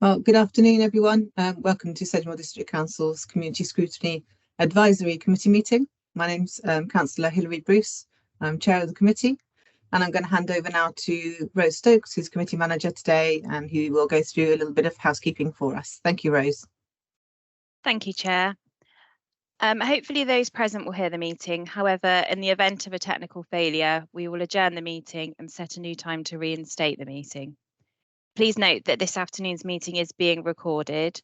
Well, good afternoon, everyone. Welcome to Sedgemoor District Council's Community Scrutiny Advisory Committee meeting. My name's Councillor Hilary Bruce. I'm chair of the committee, and I'm going to hand over now to Rose Stokes, who's committee manager today, and who will go through a little bit of housekeeping for us. Thank you, Rose. Thank you, Chair. Hopefully those present will hear the meeting. However, in the event of a technical failure, we will adjourn the meeting and set a new time to reinstate the meeting. Please note that this afternoon's meeting is being recorded.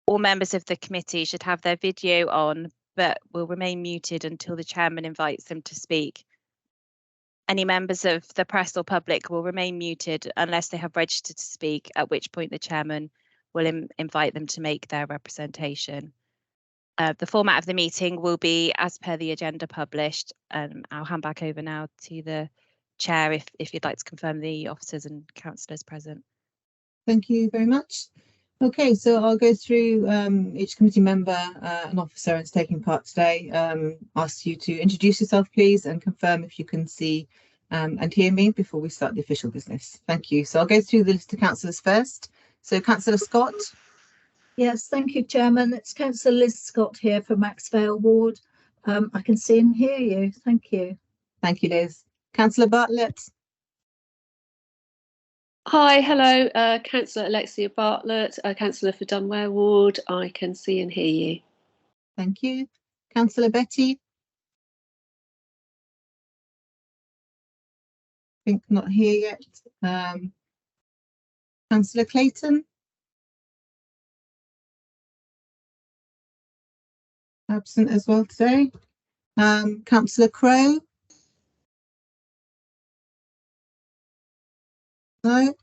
All members of the committee should have their video on, but will remain muted until the chairman invites them to speak. Any members of the press or public will remain muted unless they have registered to speak, at which point the chairman will invite them to make their representation. The format of the meeting will be as per the agenda published. I'll hand back over now to the chair if you'd like to confirm the officers and councillors present. Thank you very much. Okay, so I'll go through each committee member and officer that's taking part today. Ask you to introduce yourself, please, and confirm if you can see and hear me before we start the official business. Thank you. So I'll go through the list of councillors first. So Councillor Scott. Yes, thank you, Chairman. It's Councillor Liz Scott here for Maxvale Ward. I can see and hear you. Thank you. Thank you, Liz. Councillor Bartlett. Hi, hello, Councillor Alexia Bartlett, Councillor for Dunware Ward. I can see and hear you. Thank you. Councillor Betty. I think not here yet. Councillor Clayton. Absent as well today. Councillor Crowe. No.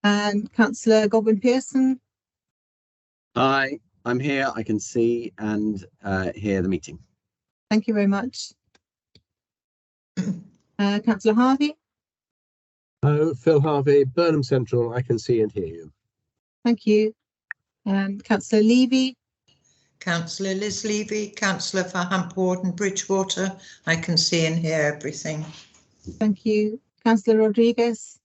And Councillor Godwin Pearson. Hi, I'm here. I can see and hear the meeting. Thank you very much. Councillor Harvey. Phil Harvey, Burnham Central. I can see and hear you. Thank you. And Councillor Levy. Councillor Liz Levy, Councillor for Hampward and Bridgewater. I can see and hear everything. Thank you. Councillor Rodriguez.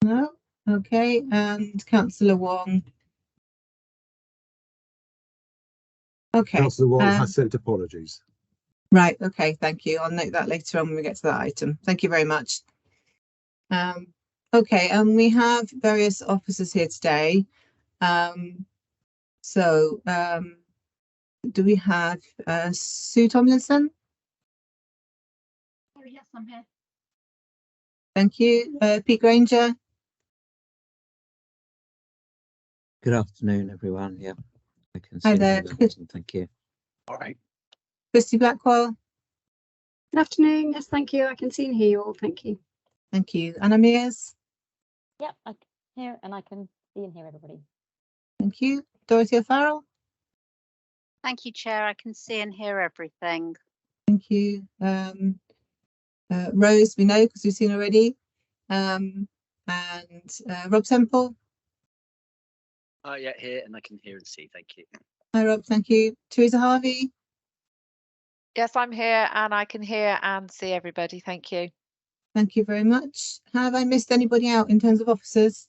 No. Okay. And Councillor Wong. Okay. Councillor Wong has sent apologies. Right. Okay. Thank you. I'll note that later on when we get to that item. Thank you very much. Okay, we have various officers here today. Do we have Sue Tomlinson? Oh, yes, I'm here. Thank you. Pete Granger. Good afternoon, everyone. Yeah, I can see. Hi there. Thank you. All right. Christy Blackwell. Good afternoon. Yes, thank you. I can see and hear you all. Thank you. Thank you. Anna Mears. Yep, I can hear and I can see and hear everybody. Thank you. Dorothy O'Farrell. Thank you, Chair. I can see and hear everything. Thank you. Rose, we know because we've seen already. And Rob Semple. Yeah, here and I can hear and see. Thank you. Hi, Rob. Thank you. Teresa Harvey. Yes, I'm here and I can hear and see everybody. Thank you. Thank you very much. Have I missed anybody out in terms of officers?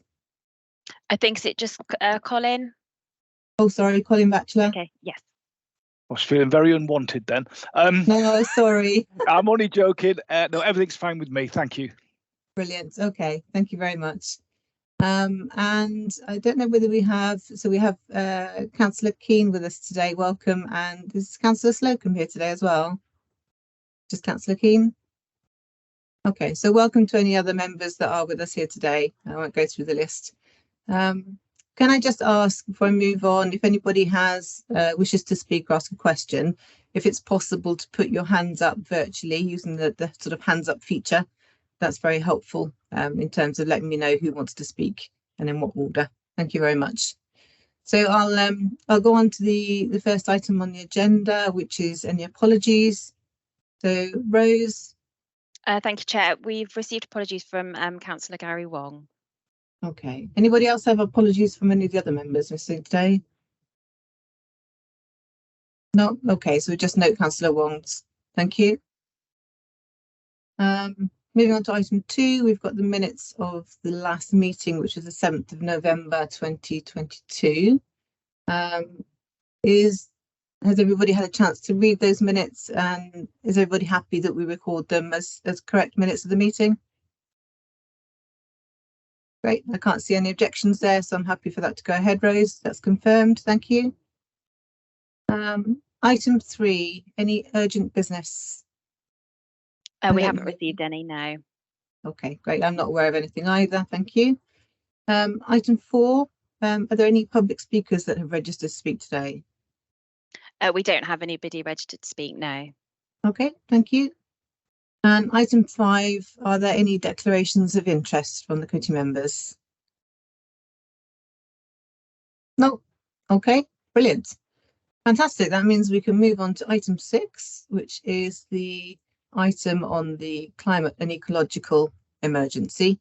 I think it's just Colin. Oh, sorry, Colin Batchelor. Okay, yes. I was feeling very unwanted then. No, sorry. I'm only joking. No, everything's fine with me. Thank you. Brilliant. Okay, thank you very much. And I don't know whether we have, so we have Councillor Keane with us today. Welcome. And is Councillor Slocum here today as well? Just Councillor Keane? Okay, so welcome to any other members that are with us here today. I won't go through the list. Can I just ask before I move on, if anybody has wishes to speak or ask a question, if it's possible to put your hands up virtually using the sort of hands up feature, that's very helpful in terms of letting me know who wants to speak and in what order. Thank you very much. So I'll go on to the first item on the agenda, which is any apologies. So Rose. Thank you, Chair. We've received apologies from Councillor Gary Wong. Okay. Anybody else have apologies from any of the other members missing today? No? Okay, so we just note Councillor Wong's. Thank you. moving on to item 2, we've got the minutes of the last meeting, which was the 7th of November 2022. Has everybody had a chance to read those minutes, and is everybody happy that we record them as correct minutes of the meeting? Great, I can't see any objections there, so I'm happy for that to go ahead, Rose. That's confirmed, thank you. Item 3, any urgent business? We haven't received any, no. Okay, great. I'm not aware of anything either, thank you. Item 4, are there any public speakers that have registered to speak today? We don't have anybody registered to speak, no. Okay, thank you. And item 5, are there any declarations of interest from the committee members? No. Okay, brilliant. Fantastic. That means we can move on to item 6, which is the item on the climate and ecological emergency.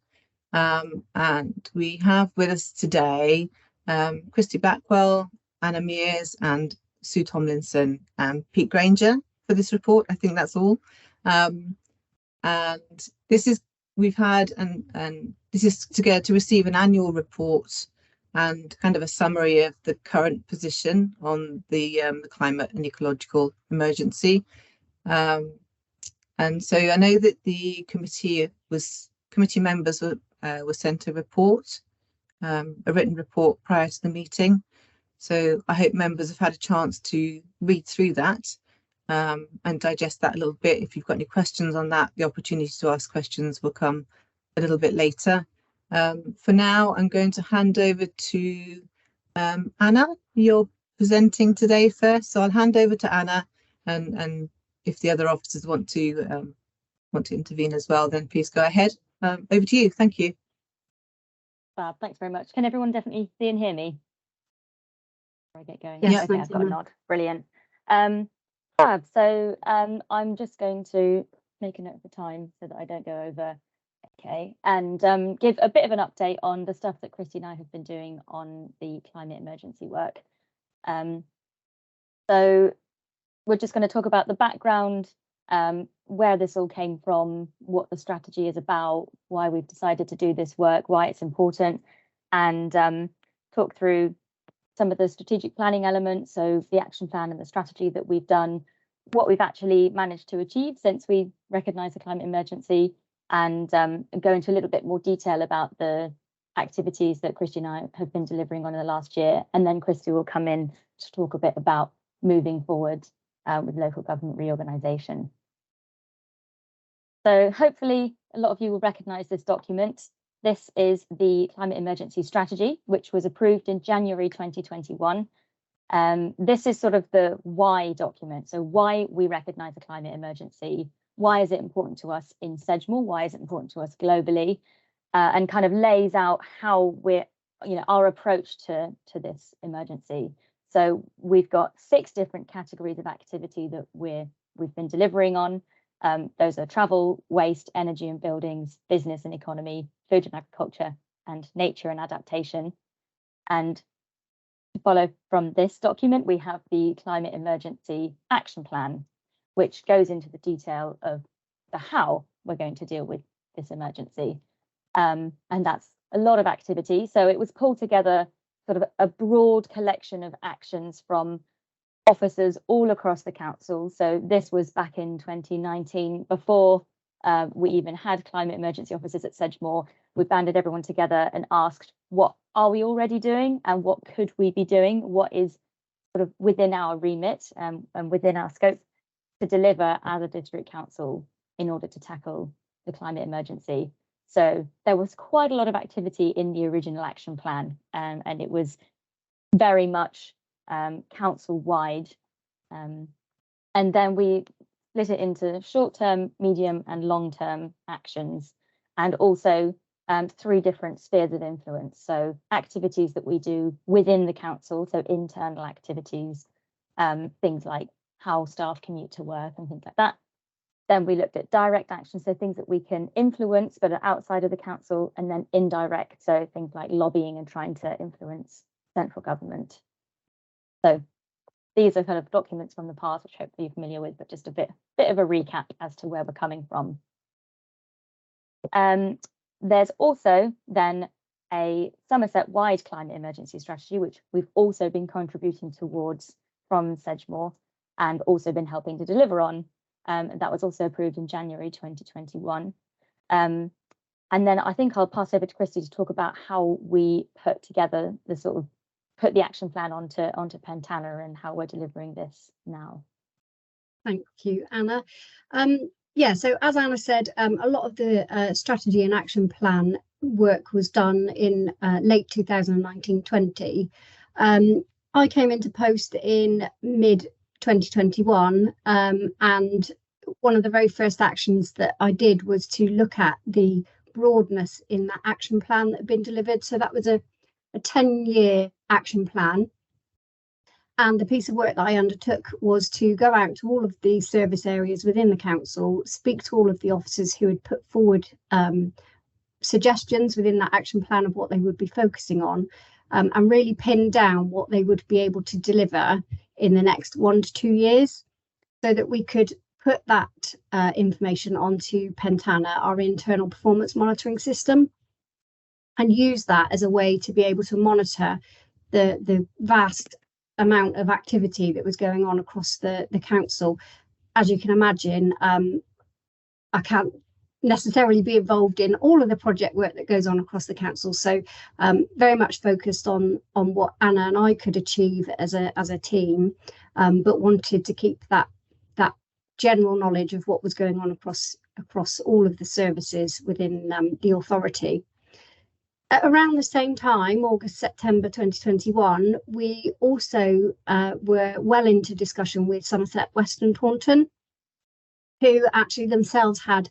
And we have with us today Christy Backwell, Anna Mears and Sue Tomlinson and Pete Granger for this report. I think that's all. And this is this is to receive an annual report and kind of a summary of the current position on the climate and ecological emergency. And so I know that the committee members were sent a report, a written report prior to the meeting. So I hope members have had a chance to read through that and digest that a little bit. If you've got any questions on that, the opportunity to ask questions will come a little bit later. For now, I'm going to hand over to Anna. You're presenting today first, so I'll hand over to Anna, and if the other officers want to intervene as well, then please go ahead. Over to you. Thank you. Fab, thanks very much. Can everyone definitely see and hear me? Before I get going. Yes, okay, I've got a nod. Brilliant. Fab. So I'm just going to make a note of the time so that I don't go over. Okay, and give a bit of an update on the stuff that Christy and I have been doing on the climate emergency work. So we're just going to talk about the background, where this all came from, what the strategy is about, why we've decided to do this work, why it's important, and talk through some of the strategic planning elements, so the action plan and the strategy that we've done, what we've actually managed to achieve since we recognised the climate emergency, and go into a little bit more detail about the activities that Christy and I have been delivering on in the last year. And then Christy will come in to talk a bit about moving forward with local government reorganisation. So hopefully a lot of you will recognise this document. This is the Climate Emergency Strategy, which was approved in January 2021. This is sort of the why document. So why we recognise the climate emergency. Why is it important to us in Sedgemoor? Why is it important to us globally? And kind of lays out how we're, our approach to this emergency. So we've got 6 different categories of activity that we've been delivering on. Those are travel, waste, energy and buildings, business and economy, food and agriculture, and nature and adaptation. And to follow from this document, we have the Climate Emergency Action Plan, which goes into the detail of the how we're going to deal with this emergency. And that's a lot of activity. So it was pulled together sort of a broad collection of actions from officers all across the council. So this was back in 2019, before we even had climate emergency officers at Sedgemoor. We banded everyone together and asked, what are we already doing and what could we be doing? What is sort of within our remit and within our scope to deliver as a district council in order to tackle the climate emergency. So there was quite a lot of activity in the original action plan, and it was very much council-wide. And then we split it into short-term, medium and long-term actions, and also 3 different spheres of influence. So activities that we do within the council, so internal activities, things like how staff commute to work and things like that. Then we looked at direct action, so things that we can influence but are outside of the council, and then indirect, so things like lobbying and trying to influence central government. So these are kind of documents from the past, which hopefully you're familiar with, but just a bit of a recap as to where we're coming from. There's also then a Somerset-wide climate emergency strategy, which we've also been contributing towards from Sedgemoor and also been helping to deliver on. That was also approved in January 2021. And then I think I'll pass over to Christy to talk about how we put together the put the action plan onto Pentana and how we're delivering this now. Thank you, Anna. Yeah, so as Anna said, a lot of the strategy and action plan work was done in late 2019-20. I came into post in mid 2021, and one of the very first actions that I did was to look at the broadness in that action plan that had been delivered. So that was a 10-year action plan. And the piece of work that I undertook was to go out to all of the service areas within the council, speak to all of the officers who had put forward suggestions within that action plan of what they would be focusing on, and really pin down what they would be able to deliver in the next 1 to 2 years, so that we could put that information onto Pentana, our internal performance monitoring system, and use that as a way to be able to monitor the vast amount of activity that was going on across the council. As you can imagine, I can't necessarily be involved in all of the project work that goes on across the council, so very much focused on what Anna and I could achieve as a team, but wanted to keep that general knowledge of what was going on across all of the services within the authority. Around the same time, August, September 2021, we also were well into discussion with Somerset West and Taunton, who actually themselves had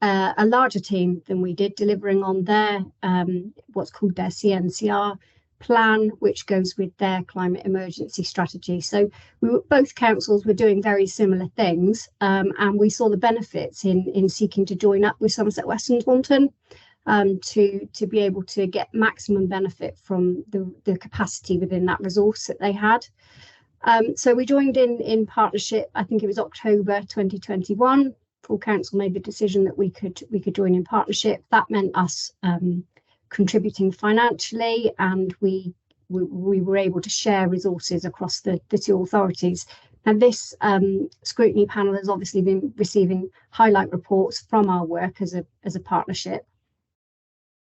a larger team than we did, delivering on their what's called their CNCR plan, which goes with their climate emergency strategy. So both councils were doing very similar things, and we saw the benefits in seeking to join up with Somerset West and Taunton, to be able to get maximum benefit from the capacity within that resource that they had. So we joined in partnership. I think it was October 2021. Full council made the decision that we could join in partnership. That meant us contributing financially, and we were able to share resources across the two authorities. And this scrutiny panel has obviously been receiving highlight reports from our work as a partnership.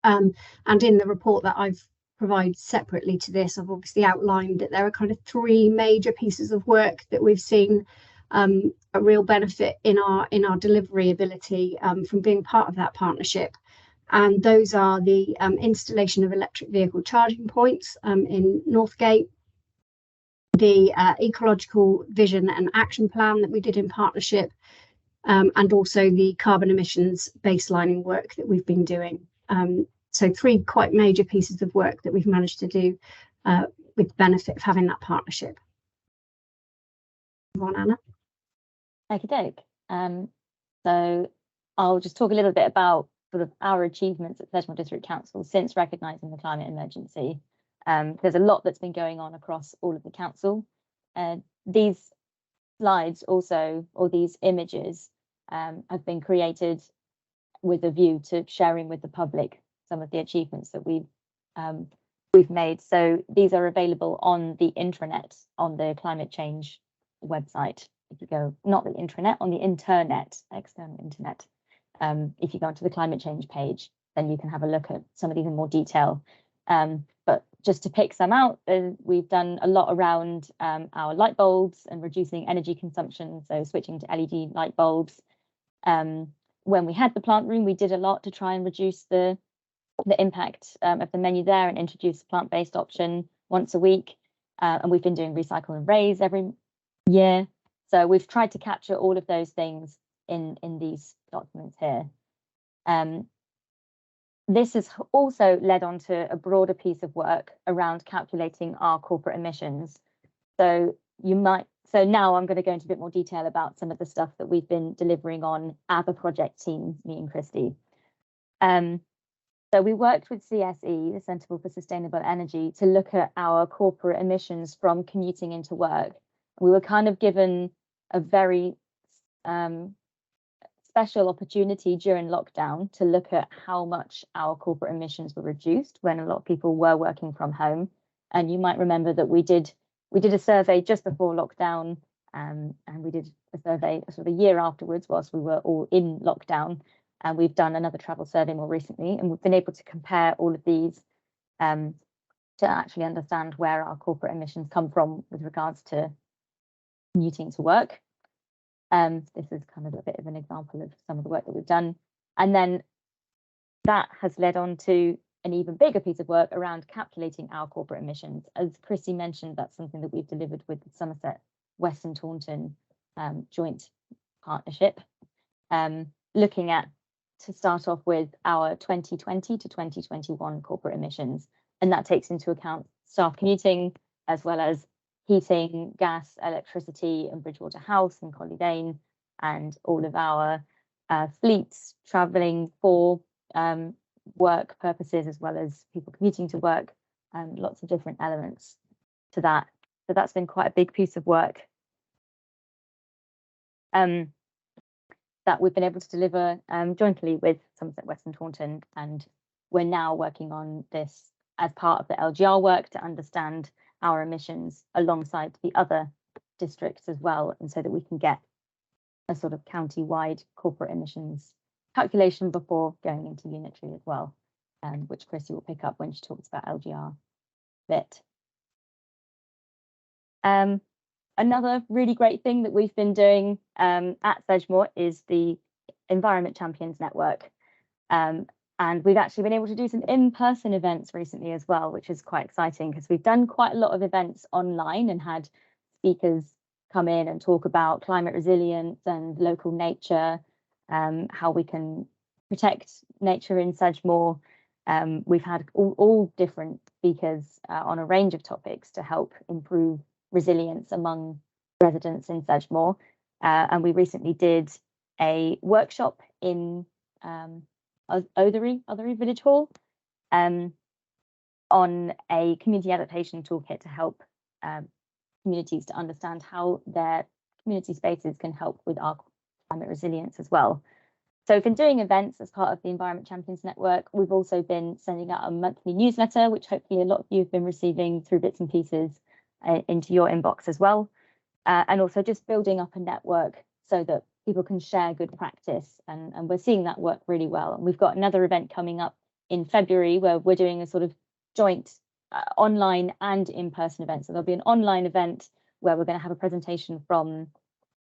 And in the report that I've provided separately to this, I've obviously outlined that there are kind of 3 major pieces of work that we've seen a real benefit in our delivery ability from being part of that partnership. And those are the installation of electric vehicle charging points in Northgate, the ecological vision and action plan that we did in partnership, and also the carbon emissions baselining work that we've been doing. So 3 quite major pieces of work that we've managed to do with the benefit of having that partnership. Go on, Anna. Okey-doke. So I'll just talk a little bit about sort of our achievements at Sedgemoor District Council since recognising the climate emergency. There's a lot that's been going on across all of the council. These slides also, or these images, have been created with a view to sharing with the public some of the achievements that we've made. So these are available on the intranet, on the climate change website. If you go, not the intranet, on the internet, external internet. If you go onto the climate change page, then you can have a look at some of these in more detail. But just to pick some out, we've done a lot around our light bulbs and reducing energy consumption, so switching to LED light bulbs. When we had the plant room, we did a lot to try and reduce the impact of the menu there and introduce a plant-based option once a week. And we've been doing recycle and raise every year. So we've tried to capture all of those things in these documents here. This has also led on to a broader piece of work around calculating our corporate emissions. So now I'm going to go into a bit more detail about some of the stuff that we've been delivering on as a project team, me and Christy. So we worked with CSE, the Centre for Sustainable Energy, to look at our corporate emissions from commuting into work. We were kind of given a very special opportunity during lockdown to look at how much our corporate emissions were reduced when a lot of people were working from home. And you might remember that we did a survey just before lockdown, and we did a survey sort of a year afterwards whilst we were all in lockdown. And we've done another travel survey more recently, and we've been able to compare all of these to actually understand where our corporate emissions come from with regards to commuting to work. This is kind of a bit of an example of some of the work that we've done. And then that has led on to an even bigger piece of work around calculating our corporate emissions. As Chrissy mentioned, that's something that we've delivered with the Somerset Western Taunton joint partnership, looking at, to start off with, our 2020 to 2021 corporate emissions. And that takes into account staff commuting, as well as heating, gas, electricity in Bridgewater House and Collie and all of our fleets travelling for work purposes, as well as people commuting to work, and lots of different elements to that. So that's been quite a big piece of work that we've been able to deliver jointly with Somerset Western Taunton, and we're now working on this as part of the LGR work to understand our emissions alongside the other districts as well, and so that we can get a sort of county-wide corporate emissions calculation before going into unitary as well, which Chrissy will pick up when she talks about LGR bit. Another really great thing that we've been doing at Sedgemoor is the Environment Champions Network. And we've actually been able to do some in-person events recently as well, which is quite exciting because we've done quite a lot of events online and had speakers come in and talk about climate resilience and local nature, how we can protect nature in Sedgemoor. We've had all different speakers on a range of topics to help improve resilience among residents in Sedgemoor. And we recently did a workshop in Othery Village Hall on a community adaptation toolkit to help communities to understand how their community spaces can help with our climate resilience as well. So we've been doing events as part of the Environment Champions Network. We've also been sending out a monthly newsletter, which hopefully a lot of you have been receiving through bits and pieces into your inbox as well. And also just building up a network so that people can share good practice, and we're seeing that work really well. And we've got another event coming up in February where we're doing a sort of joint online and in-person event. So there'll be an online event where we're going to have a presentation from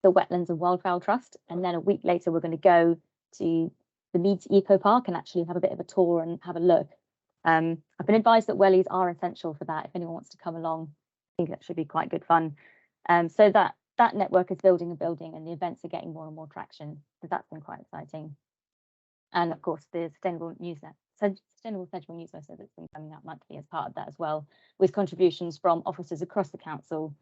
the Wetlands and Wildfowl Trust, and then a week later we're going to go to the Meads Eco Park and actually have a bit of a tour and have a look. I've been advised that wellies are essential for that. If anyone wants to come along, I think that should be quite good fun. So that network is building and building, and the events are getting more and more traction. So that's been quite exciting. And of course, the Sustainable Sedgemoor newsletter that's been coming out monthly as part of that as well, with contributions from officers across the council.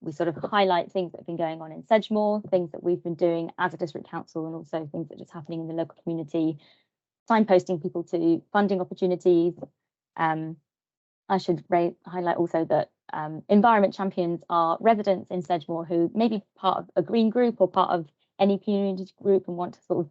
We sort of highlight things that have been going on in Sedgemoor, things that we've been doing as a district council, and also things that are just happening in the local community, signposting people to funding opportunities. I should highlight also that Environment Champions are residents in Sedgemoor who may be part of a green group or part of any community group and want to sort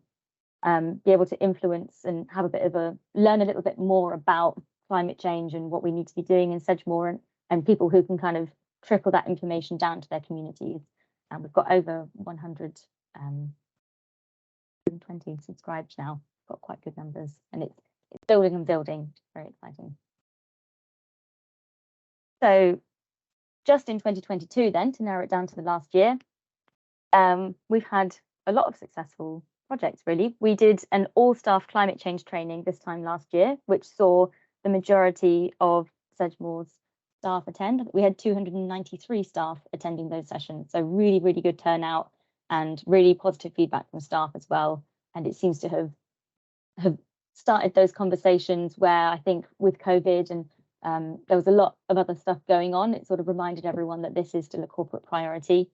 of be able to influence and have a bit of learn a little bit more about climate change and what we need to be doing in Sedgemoor, and people who can kind of trickle that information down to their communities. And we've got over 120 subscribed now. Got quite good numbers, and it's building and building. Very exciting. So just in 2022 then, to narrow it down to the last year, we've had a lot of successful projects really. We did an all-staff climate change training this time last year, which saw the majority of Sedgemoor's staff attend. We had 293 staff attending those sessions, so really, really good turnout and really positive feedback from staff as well. And it seems to have started those conversations where I think with COVID and there was a lot of other stuff going on, it sort of reminded everyone that this is still a corporate priority.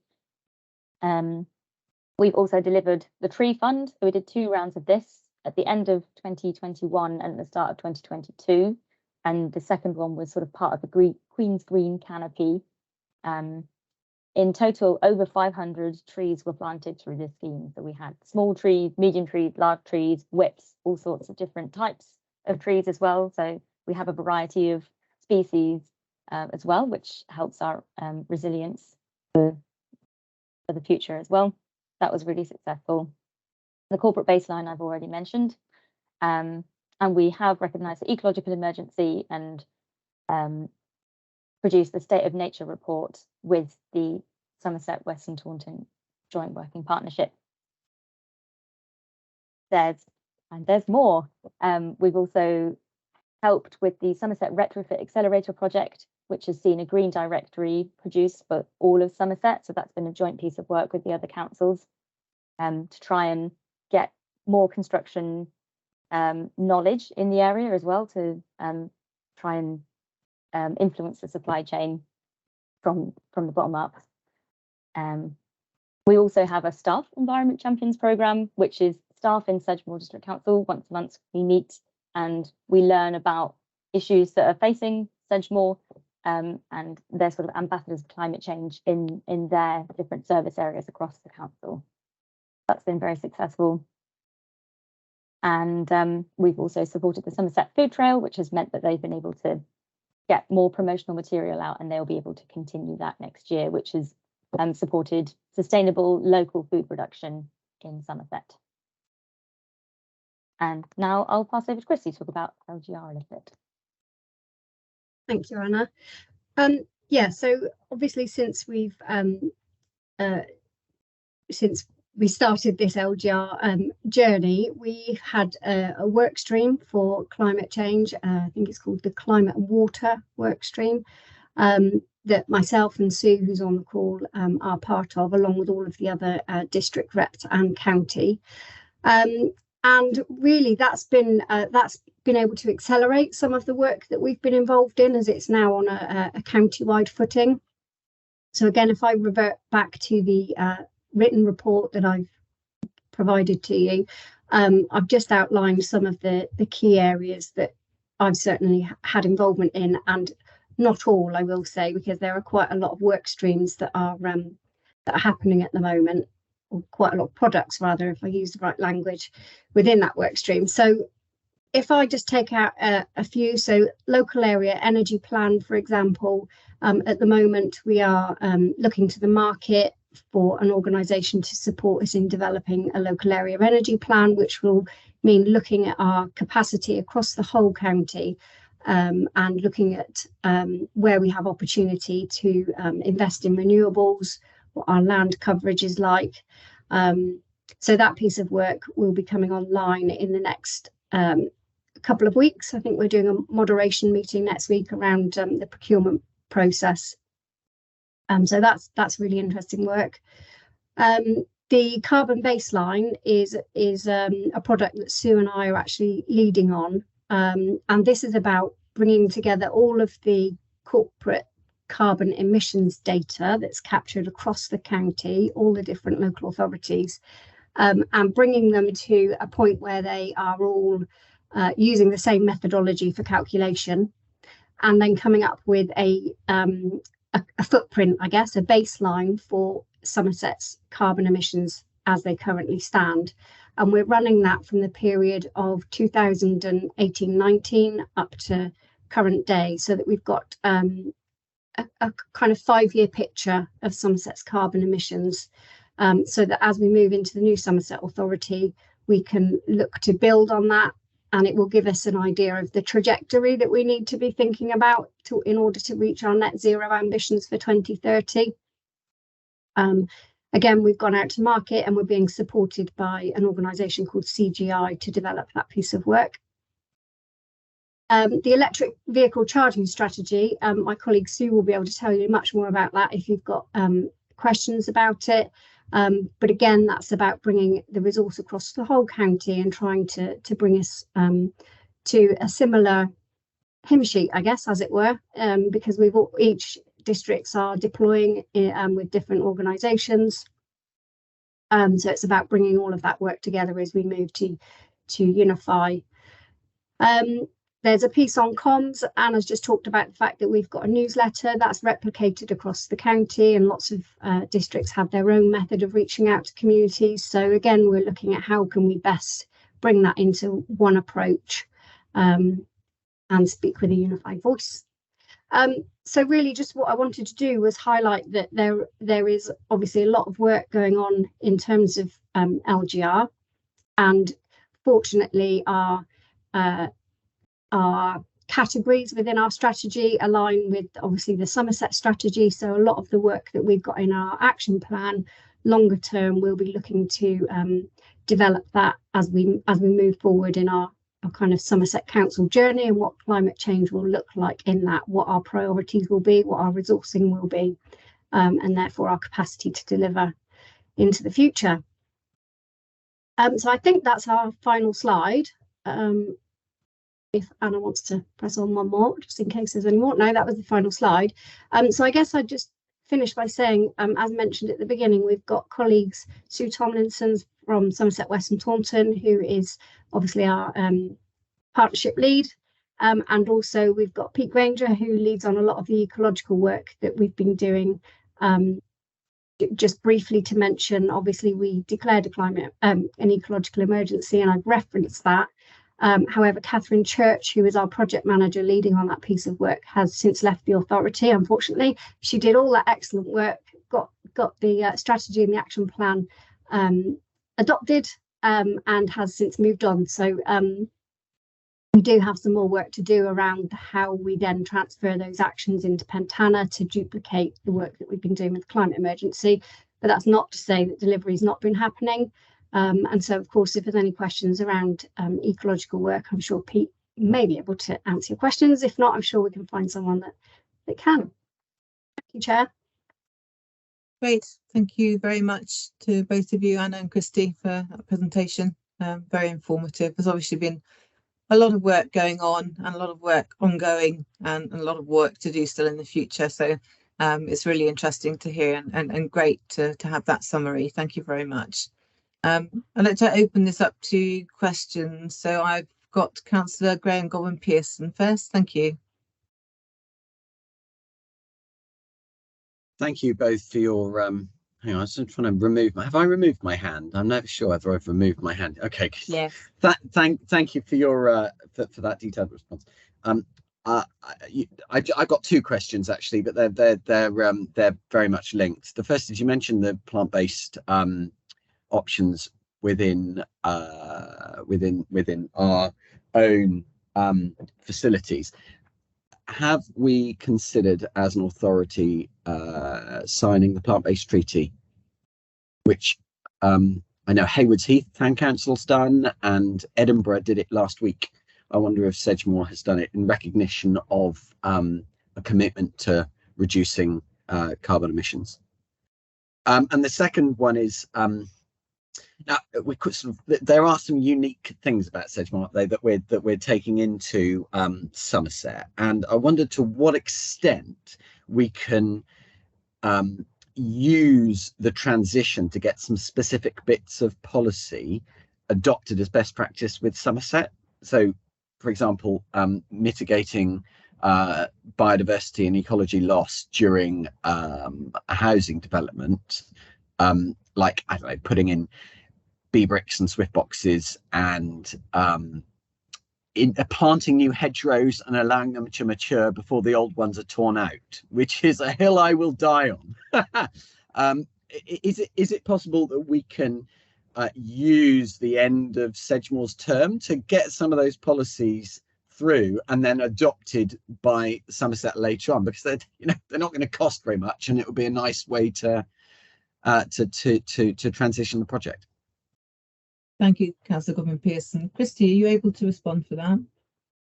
We've also delivered the tree fund. So we did 2 rounds of this at the end of 2021 and at the start of 2022. And the second one was sort of part of the Queen's Green Canopy In total, over 500 trees were planted through this scheme. So we had small trees, medium trees, large trees, whips, all sorts of different types of trees as well. So we have a variety of species as well, which helps our resilience for the future as well. That was really successful. The corporate baseline I've already mentioned. And we have recognised the ecological emergency and produced the State of Nature report with the Somerset Western Taunton Joint Working Partnership. There's more. We've also helped with the Somerset Retrofit Accelerator project, which has seen a green directory produced for all of Somerset. So that's been a joint piece of work with the other councils to try and get more construction knowledge in the area as well, to try and influence the supply chain from the bottom up. We also have a staff environment champions programme, which is staff in Sedgemoor District Council. Once a month we meet and we learn about issues that are facing Sedgemoor, and they're sort of ambassadors of climate change in their different service areas across the council. That's been very successful. And we've also supported the Somerset Food Trail, which has meant that they've been able to get more promotional material out, and they'll be able to continue that next year, which has supported sustainable local food production in Somerset. And now I'll pass over to Chrissy to talk about LGR a little bit. Thank you, Anna. Yeah, so obviously since we started this LGR journey, we've had a work stream for climate change. I think it's called the Climate and Water work stream, that myself and Sue, who's on the call, are part of, along with all of the other district reps and county. And really, that's been able to accelerate some of the work that we've been involved in, as it's now on a county-wide footing. So again, if I revert back to the written report that I've provided to you, I've just outlined some of the key areas that I've certainly had involvement in, and not all, I will say, because there are quite a lot of work streams that are happening at the moment, or quite a lot of products rather, if I use the right language, within that work stream. So if I just take out a few, so local area energy plan, for example, at the moment we are looking to the market for an organisation to support us in developing a local area energy plan, which will mean looking at our capacity across the whole county, and looking at where we have opportunity to invest in renewables, what our land coverage is like. So that piece of work will be coming online in the next couple of weeks. I think we're doing a moderation meeting next week around the procurement process. So that's really interesting work. The carbon baseline is a product that Sue and I are actually leading on, and this is about bringing together all of the corporate carbon emissions data that's captured across the county, all the different local authorities, and bringing them to a point where they are all using the same methodology for calculation, and then coming up with a footprint, I guess, a baseline for Somerset's carbon emissions as they currently stand. And we're running that from the period of 2018-19 up to current day, so that we've got a kind of 5-year picture of Somerset's carbon emissions, so that as we move into the new Somerset Authority, we can look to build on that, and it will give us an idea of the trajectory that we need to be thinking about in order to reach our net zero ambitions for 2030. Again, we've gone out to market and we're being supported by an organisation called CGI to develop that piece of work. The electric vehicle charging strategy, my colleague Sue will be able to tell you much more about that if you've got questions about it. But again, that's about bringing the resource across the whole county and trying to bring us to a similar hymn sheet, I guess, as it were, because each districts are deploying with different organisations. So it's about bringing all of that work together as we move to unify. There's a piece on comms. Anna's just talked about the fact that we've got a newsletter that's replicated across the county, and lots of districts have their own method of reaching out to communities. So again, we're looking at how can we best bring that into one approach and speak with a unified voice. So really just what I wanted to do was highlight that there is obviously a lot of work going on in terms of LGR, and fortunately our categories within our strategy align with obviously the Somerset strategy. So a lot of the work that we've got in our action plan longer term, we'll be looking to develop that as we move forward in our kind of Somerset Council journey, and what climate change will look like in that, what our priorities will be, what our resourcing will be, and therefore our capacity to deliver into the future. So I think that's our final slide. If Anna wants to press on one more, just in case there's any more. No, that was the final slide. So I guess I'd just finish by saying, as mentioned at the beginning, we've got colleagues Sue Tomlinson from Somerset West and Taunton, who is obviously our partnership lead, and also we've got Pete Granger, who leads on a lot of the ecological work that we've been doing. Just briefly to mention, obviously we declared a climate an ecological emergency, and I've referenced that. However, Catherine Church, who is our project manager leading on that piece of work, has since left the authority, unfortunately. She did all that excellent work, got the strategy and the action plan adopted, and has since moved on. So we do have some more work to do around how we then transfer those actions into Pentana to duplicate the work that we've been doing with the climate emergency. But that's not to say that delivery has not been happening. And so, of course, if there's any questions around ecological work, I'm sure Pete may be able to answer your questions. If not, I'm sure we can find someone that can. Thank you, Chair. Great. Thank you very much to both of you, Anna and Christy, for that presentation. Very informative. There's obviously been a lot of work going on and a lot of work ongoing, and a lot of work to do still in the future. So it's really interesting to hear, and great to have that summary. Thank you very much. I'd like to open this up to questions. So I've got Councillor Graham Godwin Pearson first. Thank you. Thank you both for your hang on, I was just trying to remove have I removed my hand? I'm never sure whether I've removed my hand. Okay. Yeah. Thank you for your for that detailed response. I got two questions actually, but they're very much linked. The first is, you mentioned the plant-based options within our own facilities. Have we considered as an authority signing the plant-based treaty, which I know Haywards Heath Town Council's done, and Edinburgh did it last week. I wonder if Sedgemoor has done it in recognition of a commitment to reducing carbon emissions. And the second one is, now we could there are some unique things about Sedgemoor that we're taking into Somerset, and I wondered to what extent we can use the transition to get some specific bits of policy adopted as best practice with Somerset. So, for example, mitigating biodiversity and ecology loss during a housing development, like, I don't know, putting in bee bricks and swift boxes, and planting new hedgerows and allowing them to mature before the old ones are torn out, which is a hill I will die on. Is it possible that we can use the end of Sedgemoor's term to get some of those policies through and then adopted by Somerset later on, because they're not going to cost very much, and it would be a nice way to transition the project. Thank you, Councillor Godwin Pearson. Christy, are you able to respond for that?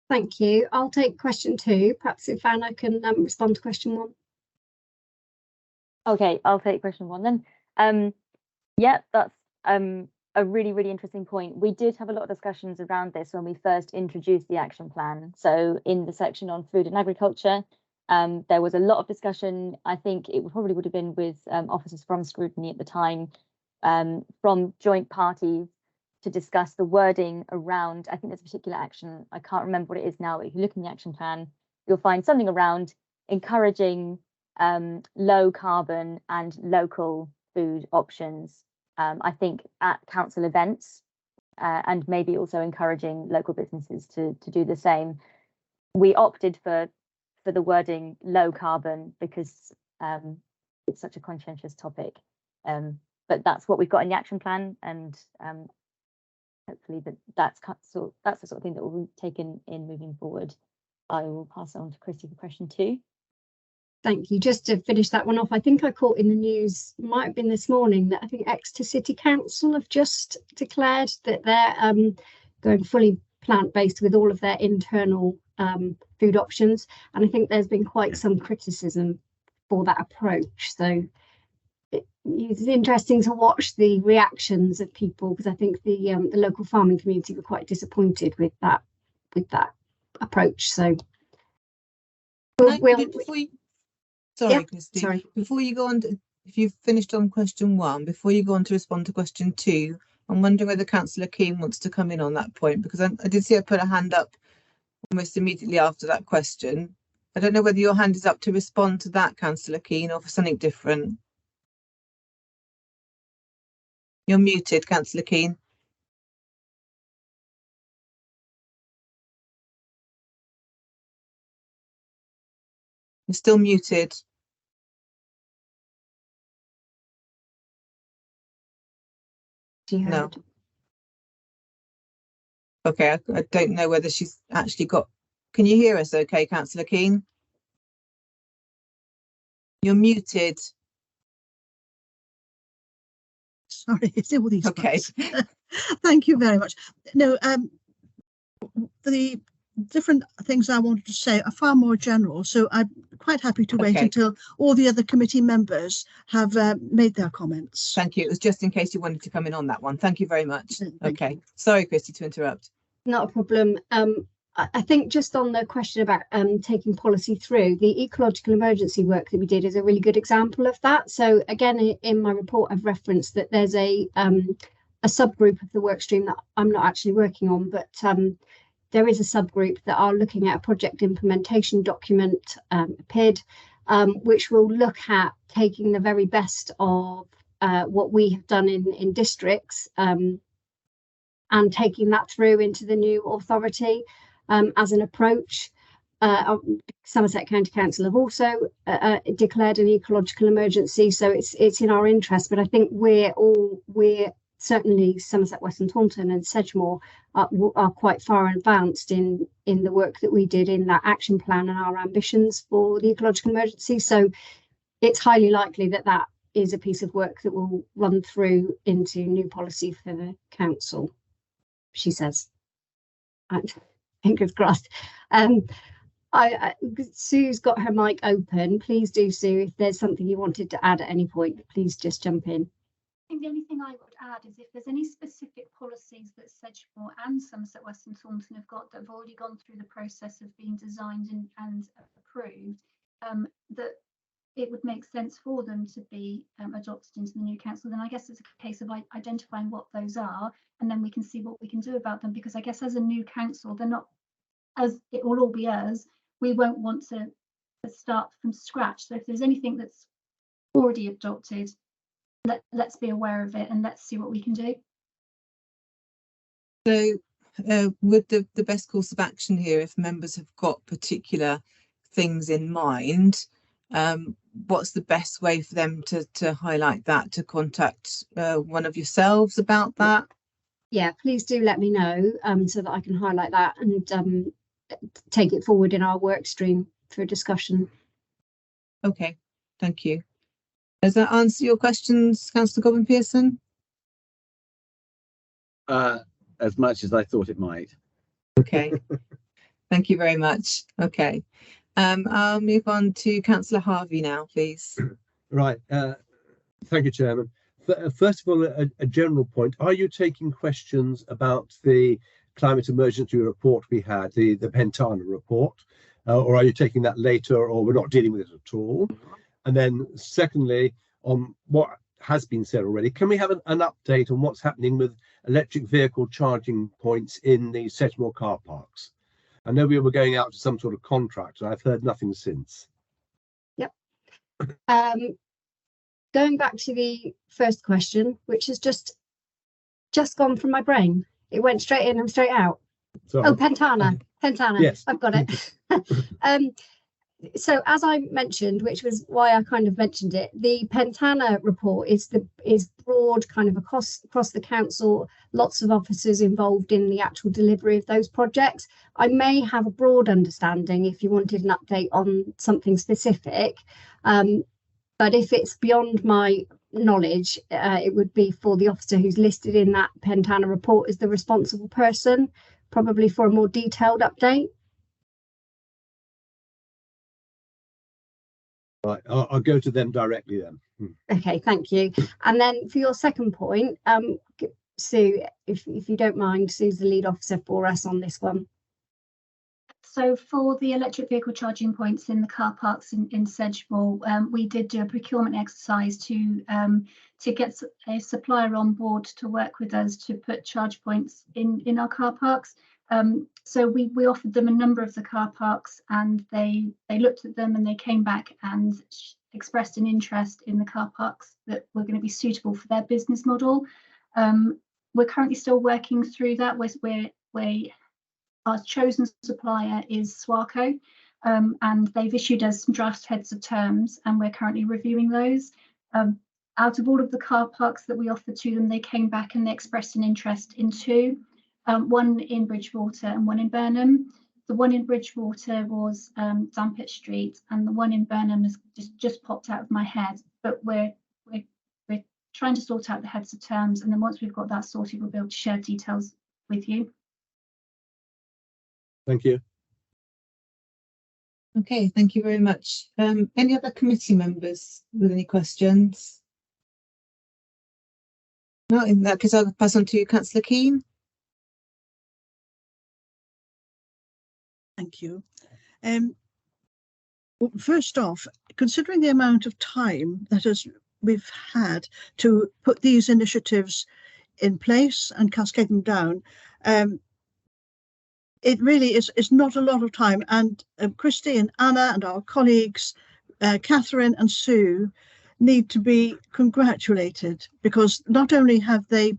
Thank you. I'll take question 2. Perhaps if Anna can respond to question 1. Okay, I'll take question 1 then. Yeah, that's a really, really interesting point. We did have a lot of discussions around this when we first introduced the action plan. So in the section on food and agriculture, there was a lot of discussion. I think it probably would have been with officers from Scrutiny at the time, from joint parties, to discuss the wording around, I think there's a particular action, I can't remember what it is now, but if you look in the action plan, you'll find something around encouraging low carbon and local food options, I think at council events, and maybe also encouraging local businesses to do the same. We opted for the wording low carbon because it's such a conscientious topic, but that's what we've got in the action plan, and hopefully that's the sort of thing that will be taken in moving forward. I will pass it on to Christy for question 2. Thank you. Just to finish that one off, I think I caught in the news, might have been this morning, that I think Exeter City Council have just declared that they're going fully plant-based with all of their internal food options. And I think there's been quite some criticism for that approach. So it's interesting to watch the reactions of people, because I think the local farming community were quite disappointed with that approach. So Christy, before you go on to, if you've finished on question 1, before you go on to respond to question 2, I'm wondering whether Councillor Keane wants to come in on that point, because I did see her put her hand up almost immediately after that question. I don't know whether your hand is up to respond to that, Councillor Keane, or for something different. You're muted, Councillor Keane. You're still muted. No. Okay, I don't know whether she's actually got... Can you hear us okay, Councillor Keane? You're muted. Sorry, it's all these okay. Thank you very much. No, the different things I wanted to say are far more general, so I'm quite happy to wait until all the other committee members have made their comments. Thank you. It was just in case you wanted to come in on that one. Thank you very much. Okay. Sorry, Christy, to interrupt. Not a problem. I think just on the question about taking policy through, the ecological emergency work that we did is a really good example of that. So again, in my report, I've referenced that there's a subgroup of the work stream that I'm not actually working on, but there is a subgroup that are looking at a project implementation document, PID, which will look at taking the very best of what we have done in districts and taking that through into the new authority as an approach. Somerset County Council have also declared an ecological emergency, so it's in our interest. But I think we're certainly Somerset Western Taunton and Sedgemoor are quite far advanced in the work that we did in that action plan and our ambitions for the ecological emergency. So it's highly likely that that is a piece of work that will run through into new policy for the council, she says. Fingers crossed. Sue's got her mic open. Please do, Sue, if there's something you wanted to add at any point, please just jump in. I think the only thing I would add is if there's any specific policies that Sedgemoor and Somerset Western Taunton have got that have already gone through the process of being designed and approved, that it would make sense for them to be adopted into the new council, then I guess it's a case of identifying what those are, and then we can see what we can do about them. Because I guess as a new council, they're not, as it will all be us, we won't want to start from scratch. So if there's anything that's already adopted, let's be aware of it and let's see what we can do. So with the best course of action here, if members have got particular things in mind, what's the best way for them to highlight that, to contact one of yourselves about that? Yeah, please do let me know so that I can highlight that and take it forward in our work stream for discussion. Okay, thank you. Does that answer your questions, Councillor Godwin-Pearson? As much as I thought it might. Okay, thank you very much. Okay, I'll move on to Councillor Harvey now, please. Right, thank you, Chairman. First of all, a general point. Are you taking questions about the climate emergency report we had, the Pentana report, or are you taking that later, or we're not dealing with it at all? And then secondly, on has been said already. Can we have an update on what's happening with electric vehicle charging points in the Sedgemoor car parks? I know we were going out to some sort of contract, and I've heard nothing since. Yep. Going back to the first question, which has just gone from my brain. It went straight in and straight out. Sorry. Oh, Pentana. Yes. I've got it. So as I mentioned, which was why I kind of mentioned it, the Pentana report is broad, kind of across the council, lots of officers involved in the actual delivery of those projects. I may have a broad understanding if you wanted an update on something specific, but if it's beyond my knowledge, it would be for the officer who's listed in that Pentana report as the responsible person, probably for a more detailed update. Right, I'll go to them directly then. Okay, thank you. And then for your second point, Sue, if you don't mind, Sue's the lead officer for us on this one. So for the electric vehicle charging points in the car parks in Sedgemoor, we did do a procurement exercise to get a supplier on board to work with us to put charge points in our car parks. So we offered them a number of the car parks, and they looked at them and they came back and expressed an interest in the car parks that were going to be suitable for their business model. We're currently still working through that. Our chosen supplier is Swarco, and they've issued us some draft heads of terms, and we're currently reviewing those. Out of all of the car parks that we offered to them, they came back and they expressed an interest in two. One in Bridgewater and one in Burnham. The one in Bridgewater was Dampit Street, and the one in Burnham has just popped out of my head. But we're trying to sort out the heads of terms, and then once we've got that sorted, we'll be able to share details with you. Thank you. Okay, thank you very much. Any other committee members with any questions? No, in that case, I'll pass on to you, Councillor Keane. Thank you. Well, first off, considering the amount of time that we've had to put these initiatives in place and cascade them down, it really is not a lot of time. And Christy and Anna and our colleagues, Catherine and Sue, need to be congratulated, because not only have they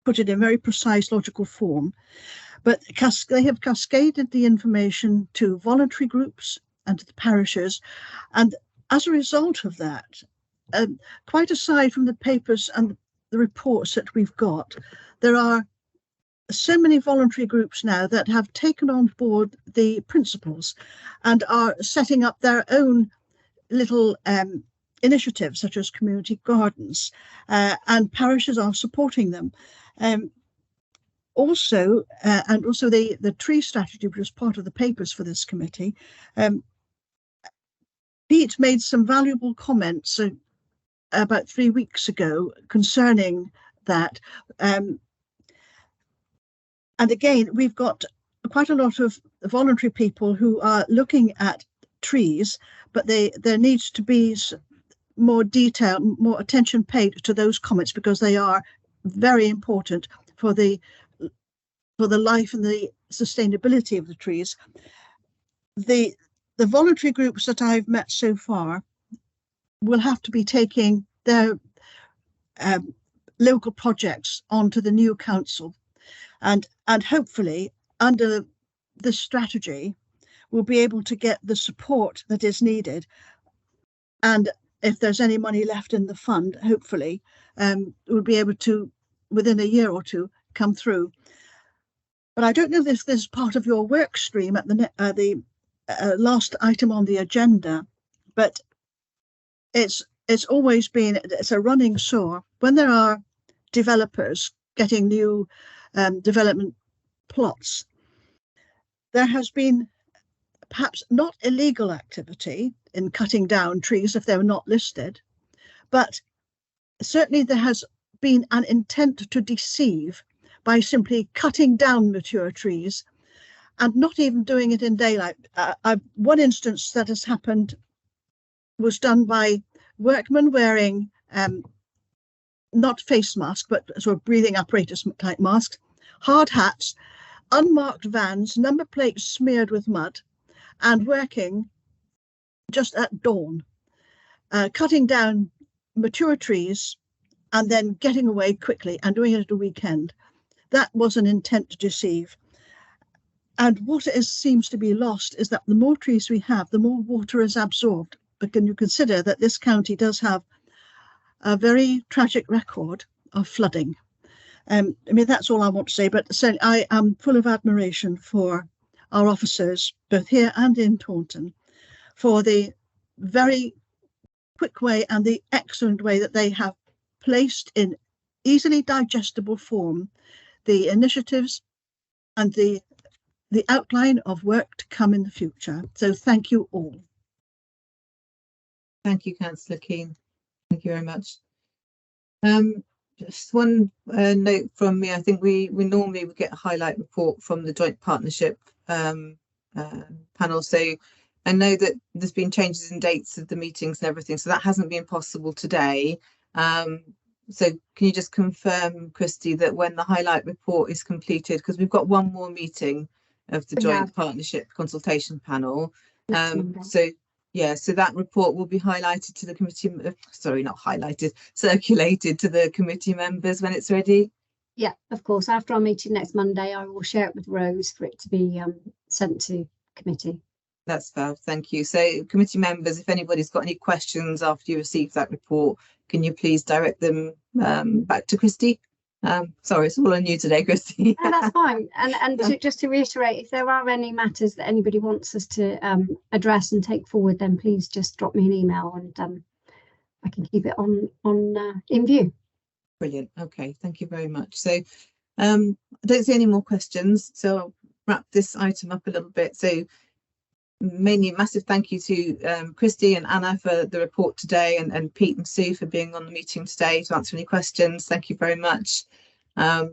put it in very precise logical form, but they have cascaded the information to voluntary groups and to the parishes. And as a result of that, quite aside from the papers and the reports that we've got, there are so many voluntary groups now that have taken on board the principles and are setting up their own little initiatives, such as community gardens, and parishes are supporting them. Also the tree strategy, which was part of the papers for this committee, Pete made some valuable comments about 3 weeks ago concerning that. And again, we've got quite a lot of voluntary people who are looking at trees, but there needs to be more detail, more attention paid to those comments, because they are very important for the life and the sustainability of the trees. The voluntary groups that I've met so far will have to be taking their local projects onto the new council, and hopefully under this strategy we'll be able to get the support that is needed, and if there's any money left in the fund, hopefully we'll be able to, within a year or two, come through. But I don't know if this is part of your work stream at the last item on the agenda, but it's always been, it's a running sore when there are developers getting new development plots. There has been perhaps not illegal activity in cutting down trees if they were not listed, but certainly there has been an intent to deceive by simply cutting down mature trees and not even doing it in daylight. One instance that has happened was done by workmen wearing not face mask, but sort of breathing apparatus type masks, hard hats, unmarked vans, number plates smeared with mud, and working just at dawn, cutting down mature trees and then getting away quickly and doing it at a weekend. That was an intent to deceive. And what seems to be lost is that the more trees we have, the more water is absorbed. But can you consider that this county does have a very tragic record of flooding? I mean, that's all I want to say, but so I am full of admiration for our officers, both here and in Taunton, for the very quick way and the excellent way that they have placed in easily digestible form the initiatives and the outline of work to come in the future. So thank you all. Thank you, Councillor Keane. Thank you very much. Just one note from me. I think we normally get a highlight report from the joint partnership panel. So I know that there's been changes in dates of the meetings and everything, so that hasn't been possible today. So can you just confirm, Christy, that when the highlight report is completed, because we've got one more meeting of the joint partnership consultation panel. So yeah, so that report will be highlighted to the committee, sorry, not highlighted, circulated to the committee members when it's ready. Yeah, of course. After our meeting next Monday, I will share it with Rose for it to be sent to committee. That's fab, thank you. So committee members, if anybody's got any questions after you receive that report, can you please direct them back to Christy? Sorry, it's all on you today, Christy. No, that's fine. And just to reiterate, if there are any matters that anybody wants us to address and take forward, then please just drop me an email and I can keep it on in view. Brilliant. Okay, thank you very much. So I don't see any more questions, so I'll wrap this item up a little bit. So mainly massive thank you to Christy and Anna for the report today, and Pete and Sue for being on the meeting today to answer any questions. Thank you very much. And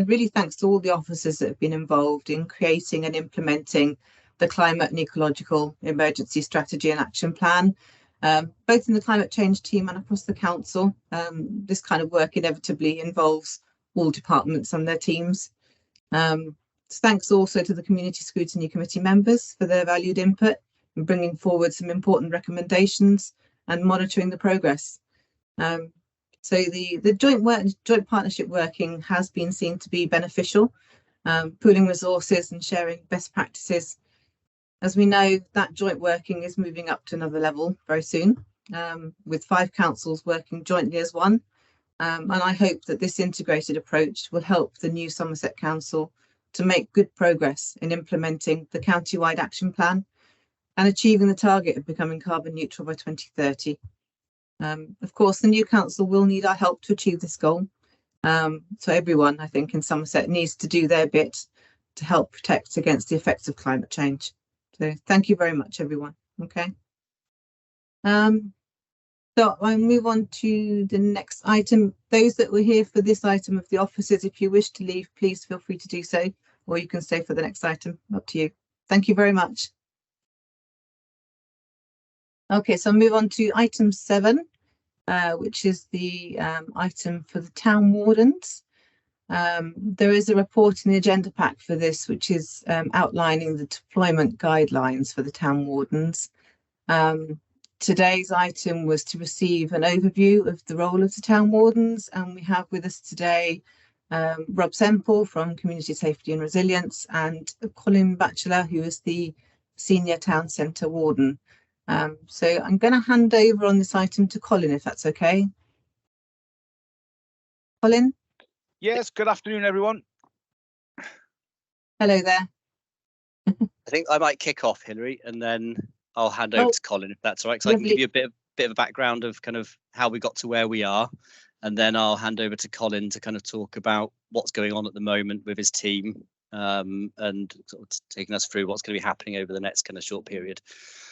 really thanks to all the officers that have been involved in creating and implementing the climate and ecological emergency strategy and action plan, both in the climate change team and across the council. This kind of work inevitably involves all departments and their teams. Thanks also to the Community Scrutiny Committee members for their valued input in bringing forward some important recommendations and monitoring the progress. So the joint partnership working has been seen to be beneficial, pooling resources and sharing best practices. As we know, that joint working is moving up to another level very soon, with 5 councils working jointly as one. And I hope that this integrated approach will help the new Somerset Council to make good progress in implementing the county-wide action plan and achieving the target of becoming carbon neutral by 2030. Of course, the new council will need our help to achieve this goal. So everyone, I think, in Somerset needs to do their bit to help protect against the effects of climate change. So thank you very much, everyone. Okay. So I'll move on to the next item. Those that were here for this item of the officers, if you wish to leave, please feel free to do so, or you can stay for the next item. Up to you. Thank you very much. Okay, so I'll move on to item 7, which is the item for the town wardens. There is a report in the agenda pack for this, which is outlining the deployment guidelines for the town wardens. Today's item was to receive an overview of the role of the town wardens, and we have with us today Rob Semple from Community Safety and Resilience and Colin Batchelor, who is the Senior Town Centre Warden. So I'm going to hand over on this item to Colin, if that's okay. Colin? Yes, good afternoon, everyone. Hello there. I think I might kick off, Hilary, and then I'll hand over to Colin, if that's all right, because I can give you a bit of a background of kind of how we got to where we are, and then I'll hand over to Colin to kind of talk about what's going on at the moment with his team, and sort of taking us through what's going to be happening over the next kind of short period.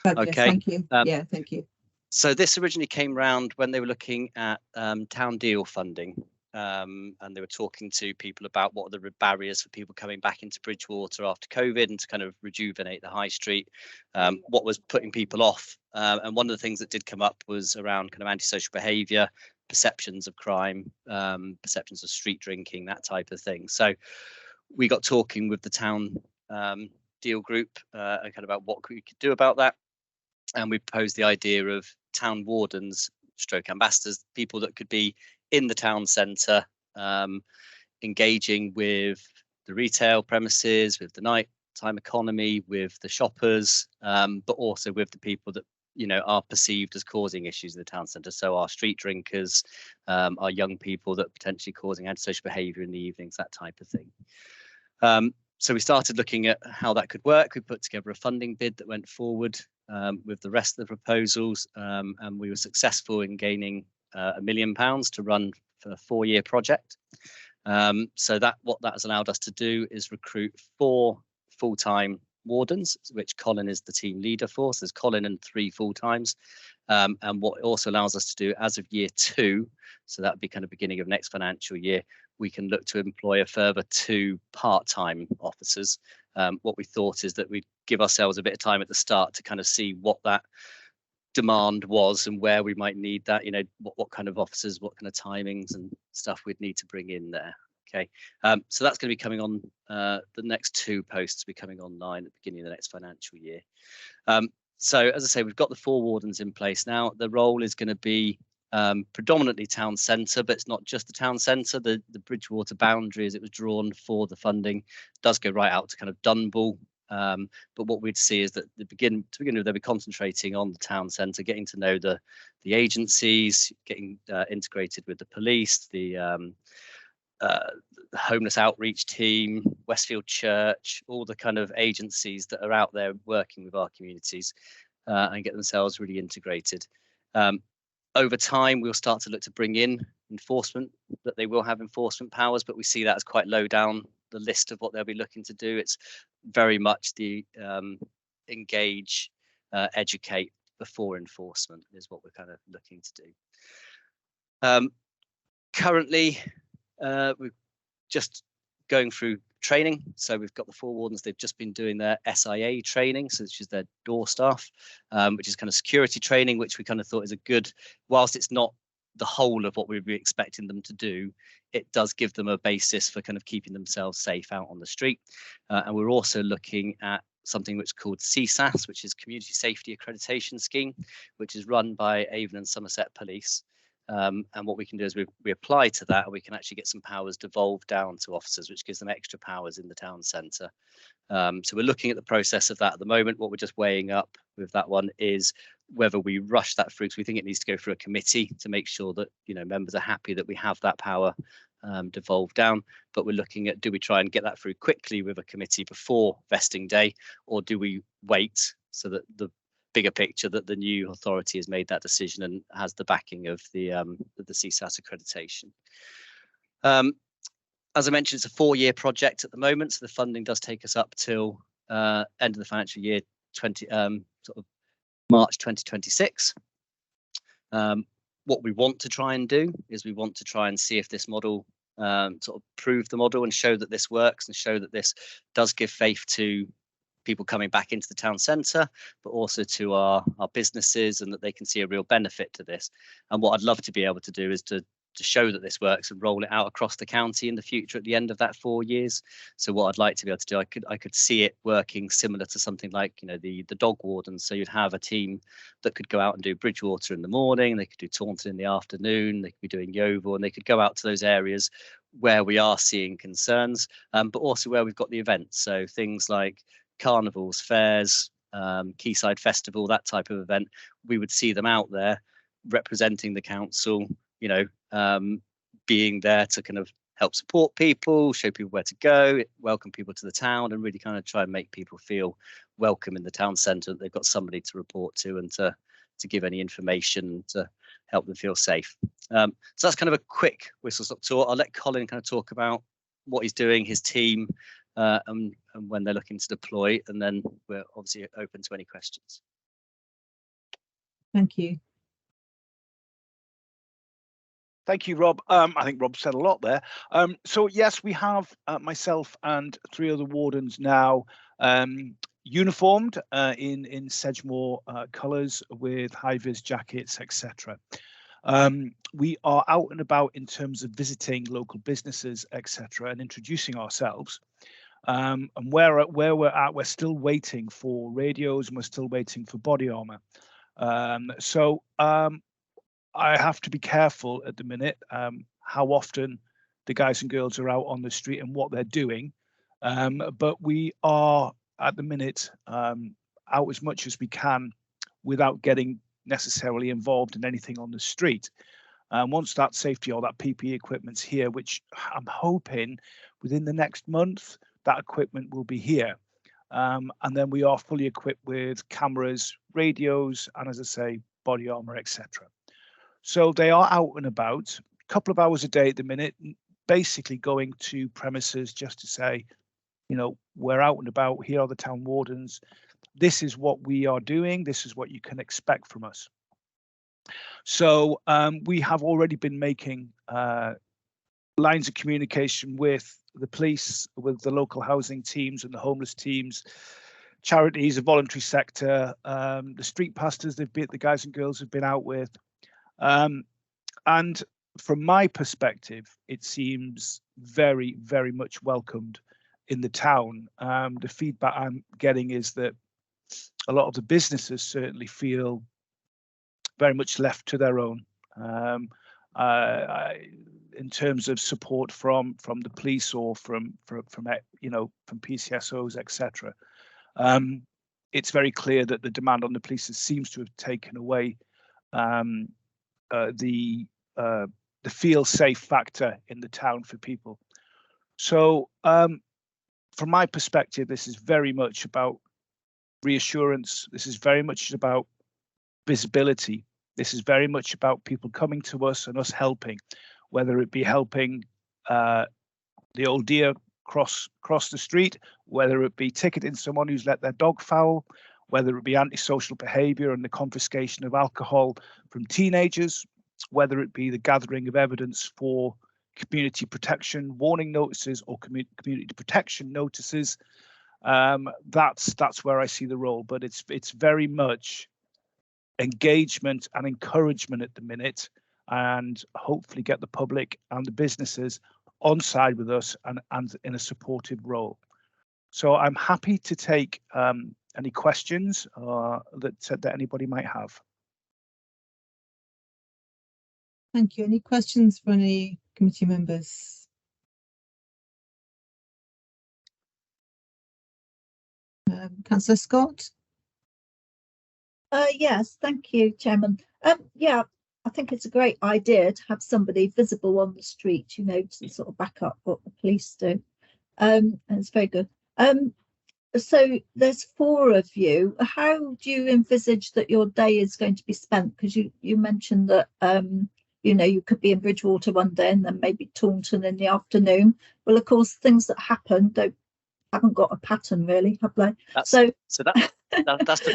Okay, thank you. Yeah, thank you. So this originally came round when they were looking at town deal funding. And they were talking to people about what are the barriers for people coming back into Bridgewater after COVID and to kind of rejuvenate the high street, what was putting people off. And one of the things that did come up was around kind of antisocial behaviour, perceptions of crime, perceptions of street drinking, that type of thing. So we got talking with the town deal group and kind of about what we could do about that, and we proposed the idea of town wardens stroke ambassadors, people that could be in the town centre, engaging with the retail premises, with the nighttime economy, with the shoppers, but also with the people that are perceived as causing issues in the town centre. So our street drinkers, our young people that are potentially causing antisocial behaviour in the evenings, that type of thing. So we started looking at how that could work. We put together a funding bid that went forward with the rest of the proposals, and we were successful in gaining £1 million to run for a 4-year project. So what that has allowed us to do is recruit 4 full-time wardens, which Colin is the team leader for. So there's Colin and 3 full-times. And what it also allows us to do as of year 2, so that would be kind of beginning of next financial year, we can look to employ a further 2 part-time officers. What we thought is that we'd give ourselves a bit of time at the start to kind of see what that demand was and where we might need that, what kind of officers, what kind of timings and stuff we'd need to bring in there. Okay, so that's going to be coming on, the next 2 posts will be coming online at the beginning of the next financial year. So as I say, we've got the 4 wardens in place now. The role is going to be predominantly town centre, but it's not just the town centre. The Bridgewater boundary, as it was drawn for the funding, does go right out to kind of Dunball. But what we'd see is that to begin with, they'll be concentrating on the town centre, getting to know the agencies, getting integrated with the police, the homeless outreach team, Westfield Church, all the kind of agencies that are out there working with our communities, and get themselves really integrated. Over time, we'll start to look to bring in enforcement, that they will have enforcement powers, but we see that as quite low down the list of what they'll be looking to do. It's very much the engage, educate before enforcement is what we're kind of looking to do. Currently, we're just going through training. So we've got the 4 wardens, they've just been doing their SIA training, so which is their door staff, which is kind of security training, which we kind of thought is a good, whilst it's not the whole of what we'd be expecting them to do, it does give them a basis for kind of keeping themselves safe out on the street. And we're also looking at something which is called CSAS, which is Community Safety Accreditation Scheme, which is run by Avon and Somerset Police. And what we can do is we apply to that, and we can actually get some powers devolved down to officers, which gives them extra powers in the town centre. So we're looking at the process of that at the moment. What we're just weighing up with that one is whether we rush that through, because we think it needs to go through a committee to make sure that members are happy that we have that power devolved down. But we're looking at, do we try and get that through quickly with a committee before vesting day, or do we wait so that the bigger picture that the new authority has made that decision and has the backing of the CSAS accreditation. As I mentioned, it's a 4-year project at the moment, so the funding does take us up till end of the financial year, sort of March 2026. What we want to try and do is we want to try and see if this model, sort of prove the model and show that this works, and show that this does give faith to people coming back into the town centre, but also to our businesses, and that they can see a real benefit to this. And what I'd love to be able to do is to show that this works and roll it out across the county in the future at the end of that 4 years. So what I'd like to be able to do, I could see it working similar to something like the dog wardens. So you'd have a team that could go out and do Bridgewater in the morning, they could do Taunton in the afternoon, they could be doing Yeovil, and they could go out to those areas where we are seeing concerns, but also where we've got the events. So things like carnivals, fairs, Quayside Festival, that type of event, we would see them out there representing the council, being there to kind of help support people, show people where to go, welcome people to the town, and really kind of try and make people feel welcome in the town centre, that they've got somebody to report to and to give any information to help them feel safe. So that's kind of a quick whistle-stop tour. I'll let Colin kind of talk about what he's doing, his team, and when they're looking to deploy, and then we're obviously open to any questions. Thank you. Thank you, Rob. I think Rob said a lot there. So yes, we have myself and 3 other wardens now uniformed in Sedgemoor colours with high-vis jackets, etc. We are out and about in terms of visiting local businesses, etc., and introducing ourselves. And where we're at, we're still waiting for radios and we're still waiting for body armor. So I have to be careful at the minute how often the guys and girls are out on the street and what they're doing. But we are at the minute out as much as we can without getting necessarily involved in anything on the street. Once that safety or that PPE equipment's here, which I'm hoping within the next month, that equipment will be here. And then we are fully equipped with cameras, radios, and as I say, body armor, etc. So they are out and about, a couple of hours a day at the minute, basically going to premises just to say, you know, we're out and about, here are the town wardens, this is what we are doing, this is what you can expect from us. So we have already been making lines of communication with the police, with the local housing teams and the homeless teams, charities, the voluntary sector, the street pastors the guys and girls have been out with. And from my perspective, it seems very, very much welcomed in the town. The feedback I'm getting is that a lot of the businesses certainly feel very much left to their own in terms of support from the police or from PCSOs, etc. It's very clear that the demand on the police seems to have taken away the feel safe factor in the town for people. So from my perspective, this is very much about reassurance. This is very much about visibility. This is very much about people coming to us and us helping, whether it be helping the old deer cross the street, whether it be ticketing someone who's let their dog foul, whether it be antisocial behaviour and the confiscation of alcohol from teenagers, whether it be the gathering of evidence for community protection warning notices or community protection notices. That's where I see the role, but it's very much engagement and encouragement at the minute, and hopefully get the public and the businesses on side with us and in a supportive role. So I'm happy to take any questions that anybody might have. Thank you. Any questions for any committee members? Councillor Scott? Yes, thank you, Chairman. Yeah, I think it's a great idea to have somebody visible on the street, you know, to sort of back up what the police do. And it's very good. So there's 4 of you. How do you envisage that your day is going to be spent? Because you mentioned that you know, you could be in Bridgewater one day and then maybe Taunton in the afternoon. Well, of course, things that happen haven't got a pattern really, have they? That's the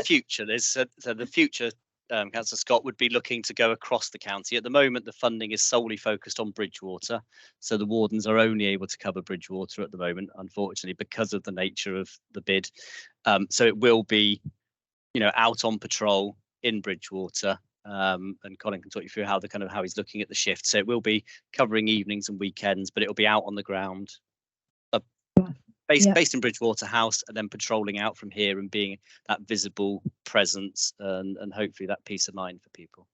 future. So the future, Councillor Scott, would be looking to go across the county. At the moment, the funding is solely focused on Bridgewater, so the wardens are only able to cover Bridgewater at the moment, unfortunately, because of the nature of the bid. So it will be, you know, out on patrol in Bridgewater. And Colin can talk you through how he's looking at the shift. So it will be covering evenings and weekends, but it'll be out on the ground, based in Bridgewater House, and then patrolling out from here and being that visible presence and hopefully that peace of mind for people.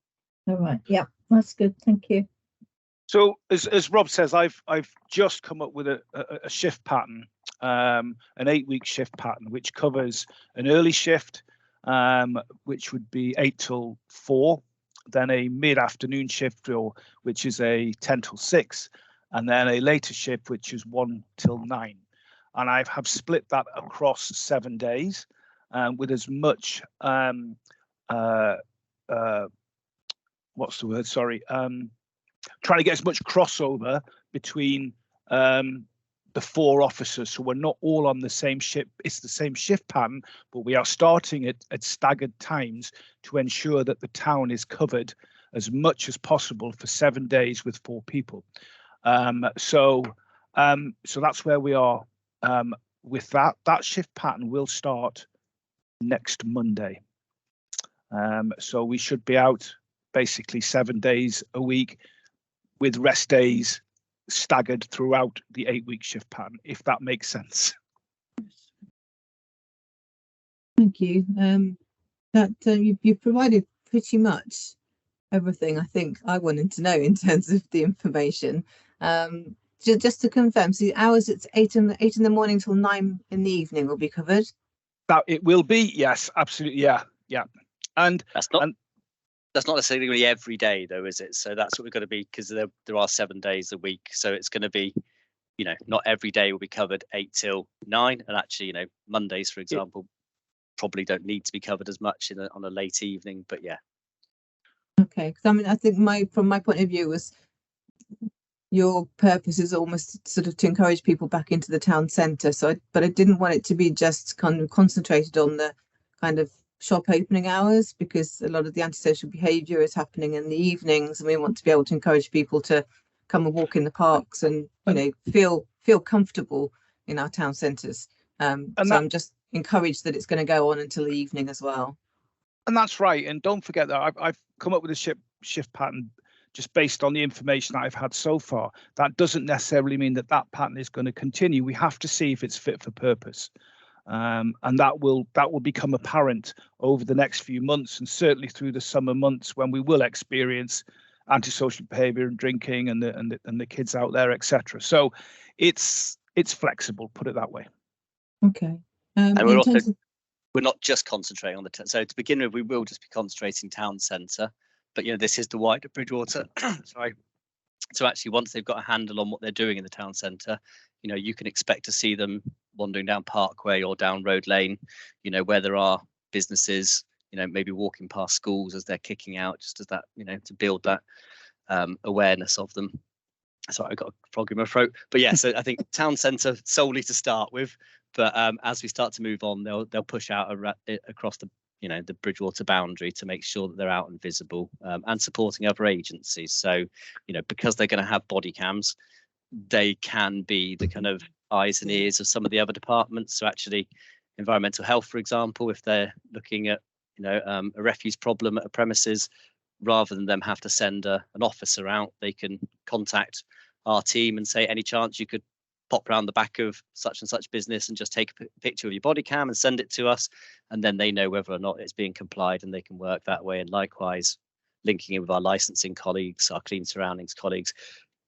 All right. Yeah, that's good. Thank you. So as Rob says, I've just come up with a shift pattern, an 8-week shift pattern, which covers an early shift, which would be 8 till 4, then a mid-afternoon shift, which is a 10 till 6, and then a later shift, which is 1 till 9. And I have split that across 7 days, with as much what's the word? Sorry, trying to get as much crossover between the 4 officers, so we're not all on the same shift. It's the same shift pattern, but we are starting at staggered times to ensure that the town is covered as much as possible for 7 days with 4 people. So that's where we are with that. That shift pattern will start next Monday. So we should be out basically 7 days a week with rest days staggered throughout the 8-week shift pattern, if that makes sense. Thank you. You've provided pretty much everything I think I wanted to know in terms of the information. Just to confirm, so the hours, it's 8 in the morning till 9 in the evening will be covered. That it will be, yes, absolutely, yeah. And that's not necessarily every day though, is it? So that's what we've got to be, because there are 7 days a week, so it's going to be, you know, not every day will be covered 8 till 9, and actually, you know, Mondays, for example, probably don't need to be covered as much on a late evening, but yeah. Okay, because I mean, I think from my point of view was your purpose is almost sort of to encourage people back into the town centre. But I didn't want it to be just kind of concentrated on the kind of shop opening hours, because a lot of the antisocial behaviour is happening in the evenings, and we want to be able to encourage people to come and walk in the parks and, you know, feel comfortable in our town centres. So I'm just encouraged that it's going to go on until the evening as well. And that's right. And don't forget that I've come up with a shift pattern just based on the information that I've had so far. That doesn't necessarily mean that pattern is going to continue. We have to see if it's fit for purpose. And that will become apparent over the next few months, and certainly through the summer months, when we will experience antisocial behaviour and drinking and the kids out there, etc. So it's flexible, put it that way. Okay. And we're not just concentrating on so to begin with, we will just be concentrating town centre, but you know, this is the wider Bridgewater. Sorry. So actually, once they've got a handle on what they're doing in the town centre, you know, you can expect to see them wandering down Parkway or down Road Lane, you know, where there are businesses, you know, maybe walking past schools as they're kicking out, just as that, you know, to build that awareness of them. Sorry, I got a frog in my throat. But yeah, so I think town centre solely to start with, but as we start to move on, they'll push out across the, you know, the Bridgewater boundary to make sure that they're out and visible, and supporting other agencies. So, you know, because they're going to have body cams, they can be the kind of eyes and ears of some of the other departments. So actually, environmental health, for example, if they're looking at, you know, a refuse problem at a premises, rather than them have to send an officer out, they can contact our team and say, any chance you could pop around the back of such and such business and just take a picture of your body cam and send it to us, and then they know whether or not it's being complied, and they can work that way. And likewise, linking in with our licensing colleagues, our clean surroundings colleagues.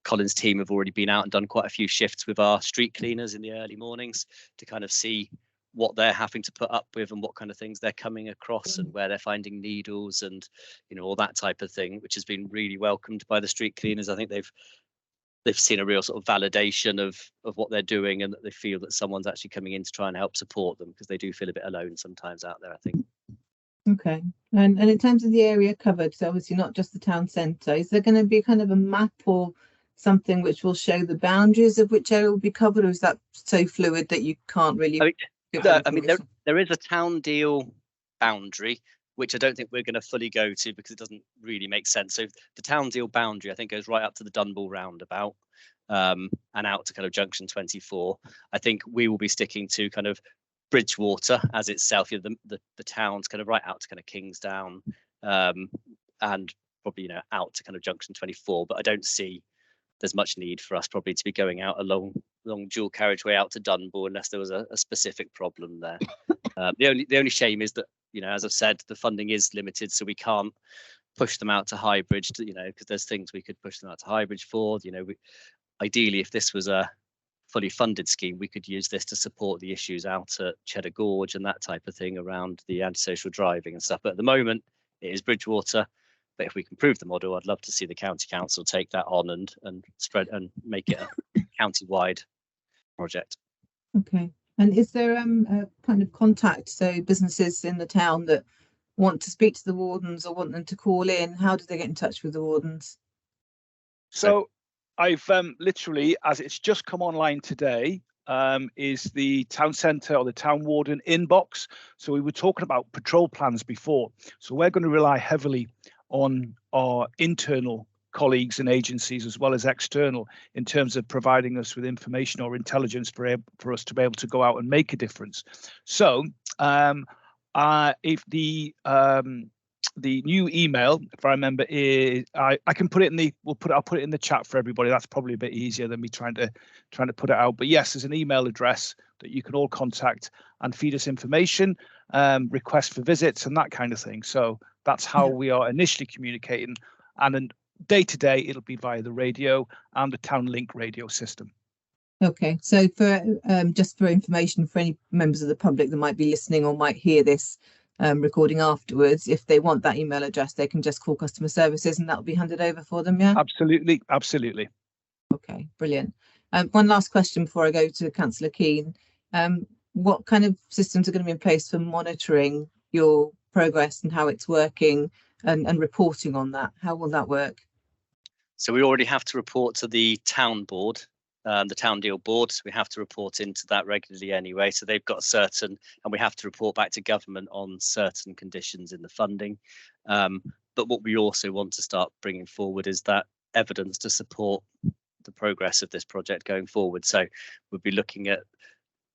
Colin's team have already been out and done quite a few shifts with our street cleaners in the early mornings to kind of see what they're having to put up with and what kind of things they're coming across and where they're finding needles and, you know, all that type of thing, which has been really welcomed by the street cleaners. I think they've seen a real sort of validation of what they're doing, and that they feel that someone's actually coming in to try and help support them, because they do feel a bit alone sometimes out there, I think. Okay. And in terms of the area covered, so obviously not just the town centre, is there going to be kind of a map or something which will show the boundaries of which area will be covered, or is that so fluid that you can't really? I mean, there is a town deal boundary, which I don't think we're going to fully go to because it doesn't really make sense. So the town deal boundary, I think, goes right up to the Dunball roundabout, and out to kind of junction 24. I think we will be sticking to kind of Bridgewater as itself, you know, the town's kind of right out to kind of Kingsdown, and probably, you know, out to kind of junction 24. But I don't see there's much need for us probably to be going out along dual carriageway out to Dunball unless there was a specific problem there. The only shame is that, you know, as I've said, the funding is limited, so we can't push them out to Highbridge, you know, because there's things we could push them out to Highbridge for. You know, ideally, if this was a fully funded scheme, we could use this to support the issues out at Cheddar Gorge and that type of thing around the antisocial driving and stuff. But at the moment, it is Bridgewater. But if we can prove the model, I'd love to see the county council take that on and spread and make it a county-wide project. Okay. And is there a kind of contact, so businesses in the town that want to speak to the wardens or want them to call in, how do they get in touch with the wardens? So I've literally, as it's just come online today, is the town centre or the town warden inbox. So we were talking about patrol plans before. So we're going to rely heavily on our internal colleagues and agencies as well as external in terms of providing us with information or intelligence for us to be able to go out and make a difference. So if the new email, if I remember, is I can put it in the I'll put it in the chat for everybody. That's probably a bit easier than me trying to put it out. But yes, there's an email address that you can all contact and feed us information, request for visits and that kind of thing. So that's how we are initially communicating. And then day to day, it'll be via the radio and the Town Link radio system. Okay, so for just for information for any members of the public that might be listening or might hear this recording afterwards, if they want that email address, they can just call customer services and that'll be handed over for them. Yeah, absolutely. Okay, brilliant. One last question before I go to Councillor Keane. What kind of systems are going to be in place for monitoring your progress and how it's working and reporting on that? How will that work? So we already have to report to the town board, the town deal board. So we have to report into that regularly anyway. So they've got and we have to report back to government on certain conditions in the funding. But what we also want to start bringing forward is that evidence to support the progress of this project going forward. So we'll be looking at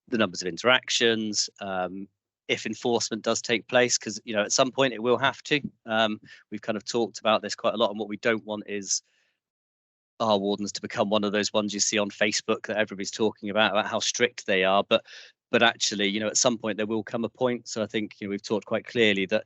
the numbers of interactions, if enforcement does take place, because at some point it will have to. We've kind of talked about this quite a lot, and what we don't want is our wardens to become one of those ones you see on Facebook that everybody's talking about how strict they are. But actually, at some point there will come a point. So I think we've talked quite clearly that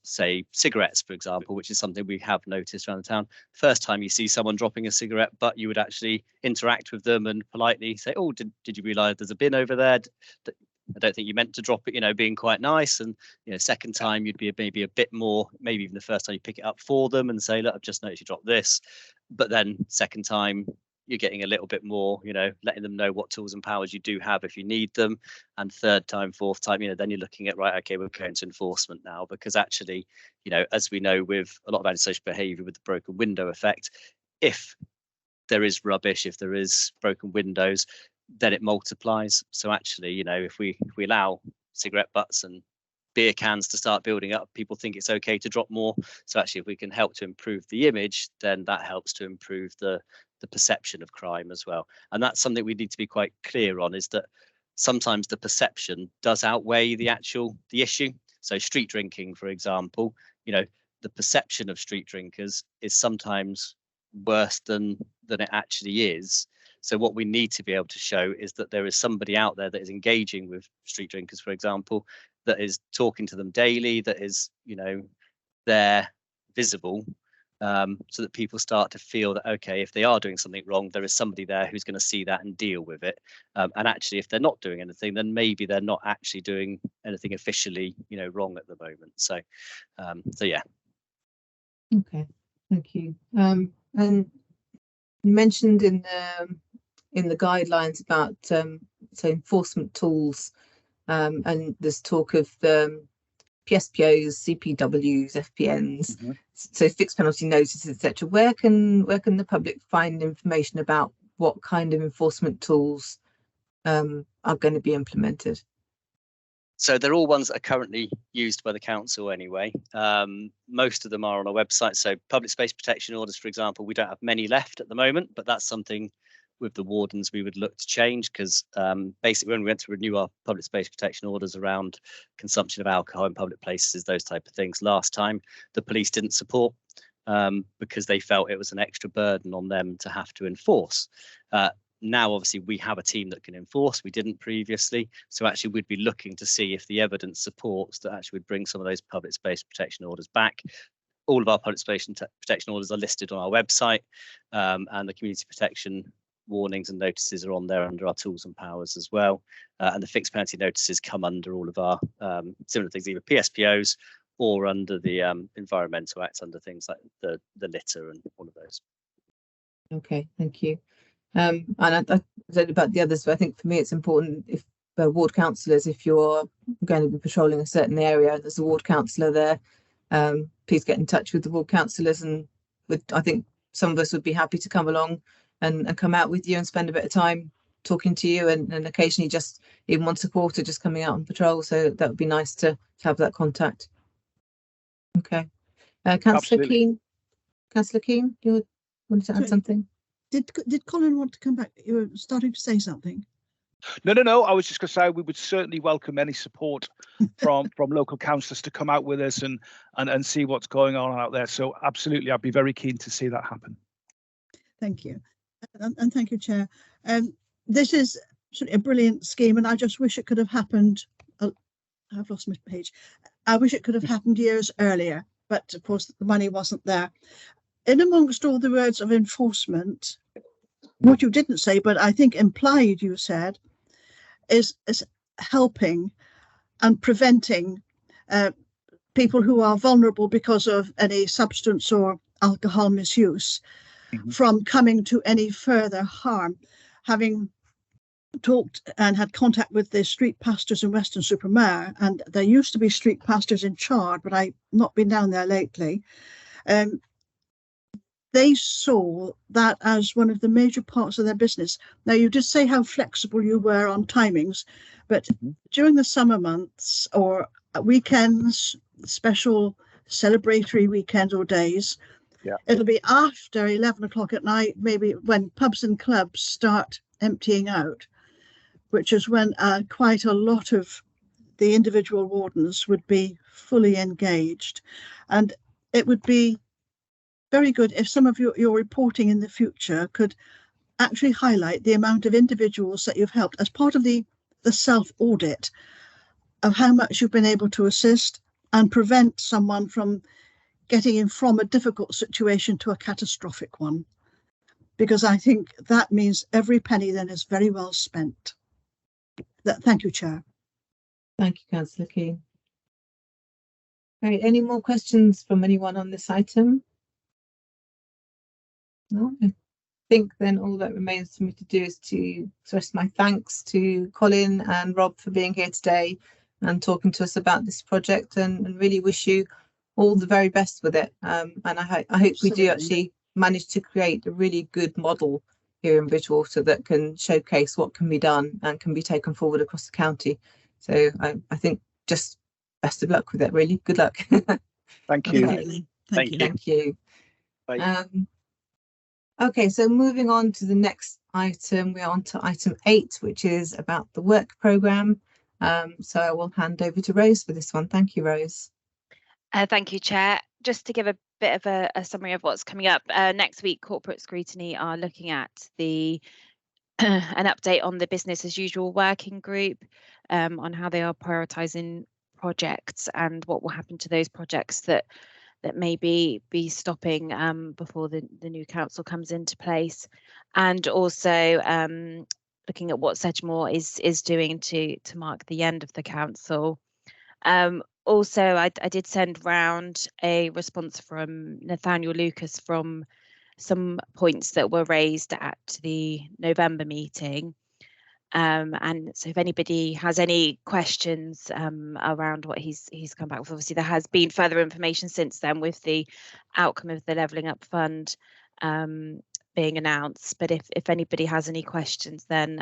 say cigarettes, for example, which is something we have noticed around the town. First time you see someone dropping a cigarette, but you would actually interact with them and politely say, "Oh, did you realise there's a bin over there? I don't think you meant to drop it," being quite nice. And second time you'd be maybe a bit more, maybe even the first time you pick it up for them and say, "Look, I've just noticed you dropped this." But then second time you're getting a little bit more, letting them know what tools and powers you do have if you need them. And third time, fourth time, then you're looking at, right, okay, we're going to enforcement now, because actually, as we know with a lot of antisocial behaviour with the broken window effect, if there is rubbish, if there is broken windows, then it multiplies. So actually, if we allow cigarette butts and beer cans to start building up, people think it's okay to drop more. So actually, if we can help to improve the image, then that helps to improve the perception of crime as well. And that's something we need to be quite clear on, is that sometimes the perception does outweigh the issue. So street drinking, for example, the perception of street drinkers is sometimes worse than it actually is. So what we need to be able to show is that there is somebody out there that is engaging with street drinkers, for example, that is talking to them daily, that is, they're visible, so that people start to feel that, okay, if they are doing something wrong, there is somebody there who's going to see that and deal with it. And actually, if they're not doing anything, then maybe they're not actually doing anything officially, wrong at the moment. So yeah. Okay, thank you. And you mentioned in the guidelines about so enforcement tools, and there's talk of PSPOs, CPWs, FPNs, so fixed penalty notices, etc. Where can the public find information about what kind of enforcement tools are going to be implemented? So they're all ones that are currently used by the council anyway. Most of them are on our website. So public space protection orders, for example, we don't have many left at the moment, but that's something with the wardens we would look to change, because basically when we went to renew our public space protection orders around consumption of alcohol in public places, those type of things, last time the police didn't support, because they felt it was an extra burden on them to have to enforce. Now, obviously, we have a team that can enforce. We didn't previously. So actually, we'd be looking to see if the evidence supports that actually would bring some of those public space protection orders back. All of our public space protection orders are listed on our website, and the community protection warnings and notices are on there under our tools and powers as well. And the fixed penalty notices come under all of our similar things, either PSPOs or under the Environmental Act, under things like the litter and all of those. Okay, thank you. And I don't know about the others, but I think for me it's important, if ward councillors, if you're going to be patrolling a certain area and there's a ward councillor there, please get in touch with the ward councillors, and I think some of us would be happy to come along and come out with you and spend a bit of time talking to you, and occasionally just even once a quarter just coming out on patrol. So that would be nice to have that contact. Okay. Councillor Keane. Councillor Keane, you wanted to add something? Did Colin want to come back? You were starting to say something. No. I was just going to say we would certainly welcome any support from local councillors to come out with us and see what's going on out there. So absolutely, I'd be very keen to see that happen. Thank you, and thank you, Chair. This is a brilliant scheme, and I just wish it could have happened. I've lost my page. I wish it could have happened years earlier, but of course the money wasn't there. In amongst all the words of enforcement, what you didn't say, but I think implied you said, is helping and preventing people who are vulnerable because of any substance or alcohol misuse from coming to any further harm. Having talked and had contact with the street pastors in Weston-super-Mare, and there used to be street pastors in Chard, but I've not been down there lately. They saw that as one of the major parts of their business. Now, you did say how flexible you were on timings, but during the summer months or weekends, special celebratory weekends or days, it'll be after 11 o'clock at night, maybe when pubs and clubs start emptying out, which is when quite a lot of the individual wardens would be fully engaged. And it would be very good if some of your reporting in the future could actually highlight the amount of individuals that you've helped as part of the self-audit of how much you've been able to assist and prevent someone from getting in from a difficult situation to a catastrophic one. Because I think that means every penny then is very well spent. Thank you, Chair. Thank you, Councillor Keane. Right, any more questions from anyone on this item? No, I think then all that remains for me to do is to express my thanks to Colin and Rob for being here today and talking to us about this project, and really wish you all the very best with it. And I hope we do actually manage to create a really good model here in Bridgewater that can showcase what can be done and can be taken forward across the county. So I think just best of luck with it, really. Good luck. Thank you. Okay. Thank you. Bye. Okay, so moving on to the next item, we're on to item 8, which is about the work programme. So I will hand over to Rose for this one. Thank you, Rose. Thank you, Chair. Just to give a bit of a summary of what's coming up, next week, Corporate Scrutiny are looking at an update on the business as usual working group on how they are prioritising projects and what will happen to those projects that may be stopping before the new council comes into place, and also looking at what Sedgemoor is doing to mark the end of the council. Also, I did send round a response from Nathaniel Lucas from some points that were raised at the November meeting. And so if anybody has any questions around what he's come back with, obviously there has been further information since then with the outcome of the Levelling Up Fund being announced. But if anybody has any questions, then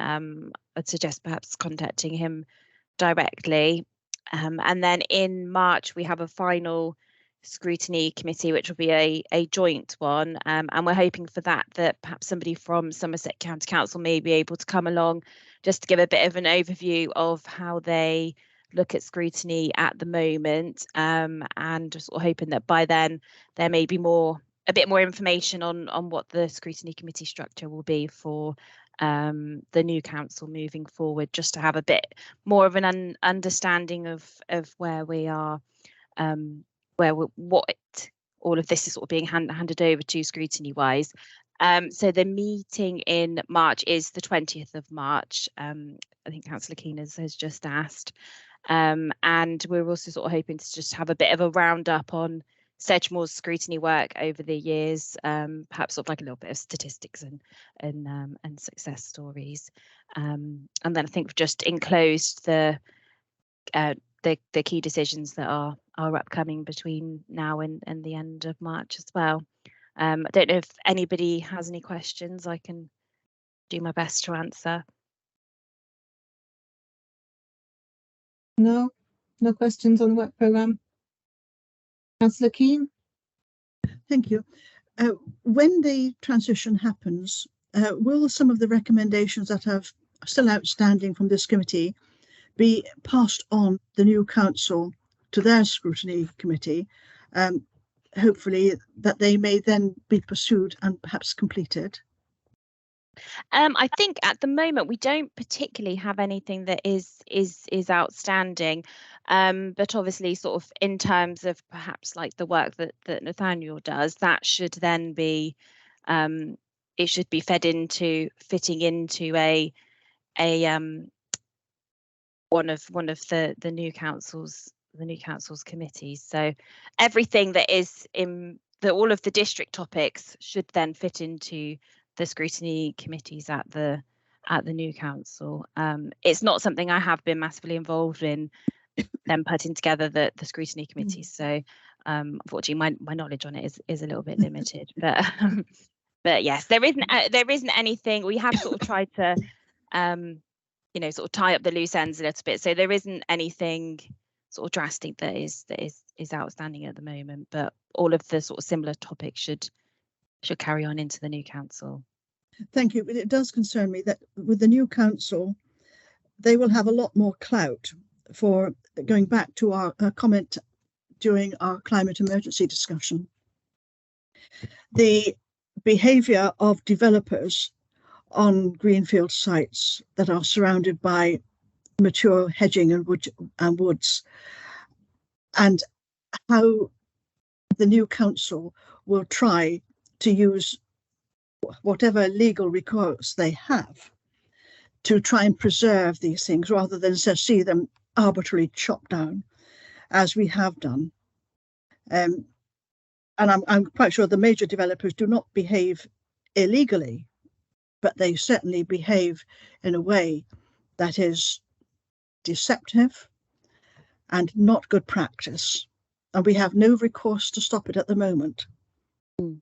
I'd suggest perhaps contacting him directly. And then in March, we have a final scrutiny committee, which will be a joint one, and we're hoping for that perhaps somebody from Somerset County Council may be able to come along just to give a bit of an overview of how they look at scrutiny at the moment, and just sort of hoping that by then there may be a bit more information on what the scrutiny committee structure will be for the new council moving forward, just to have a bit more of an understanding of where we are, what all of this is sort of being handed over to scrutiny wise. So the meeting in March is the 20th of March. I think Councillor Keane has just asked, and we're also sort of hoping to just have a bit of a roundup on Sedgemoor's scrutiny work over the years, perhaps sort of like a little bit of statistics and success stories, and then I think we've just enclosed the key decisions that are upcoming between now and the end of March as well. I don't know if anybody has any questions. I can do my best to answer. No questions on the work programme. Councillor Keane. Thank you. When the transition happens, will some of the recommendations that have still outstanding from this committee be passed on the new council to their scrutiny committee, hopefully that they may then be pursued and perhaps completed? I think at the moment we don't particularly have anything that is outstanding, but obviously sort of in terms of perhaps like the work that Nathaniel does, that should then be it should be fitting into a one of the new council's committees. So everything that is in all of the district topics should then fit into the scrutiny committees at the new council. It's not something I have been massively involved in them putting together the scrutiny committees. So unfortunately my knowledge on it is a little bit limited. But yes, there isn't anything. We have sort of tried to sort of tie up the loose ends a little bit. So there isn't anything sort of drastic that is outstanding at the moment, but all of the sort of similar topics should carry on into the new council. Thank you. It does concern me that with the new council, they will have a lot more clout for going back to our comment during our climate emergency discussion. The behaviour of developers on greenfield sites that are surrounded by mature hedging and woods, and how the new council will try to use whatever legal recourse they have to try and preserve these things rather than just see them arbitrarily chopped down, as we have done. And I'm quite sure the major developers do not behave illegally, but they certainly behave in a way that is deceptive and not good practice. And we have no recourse to stop it at the moment.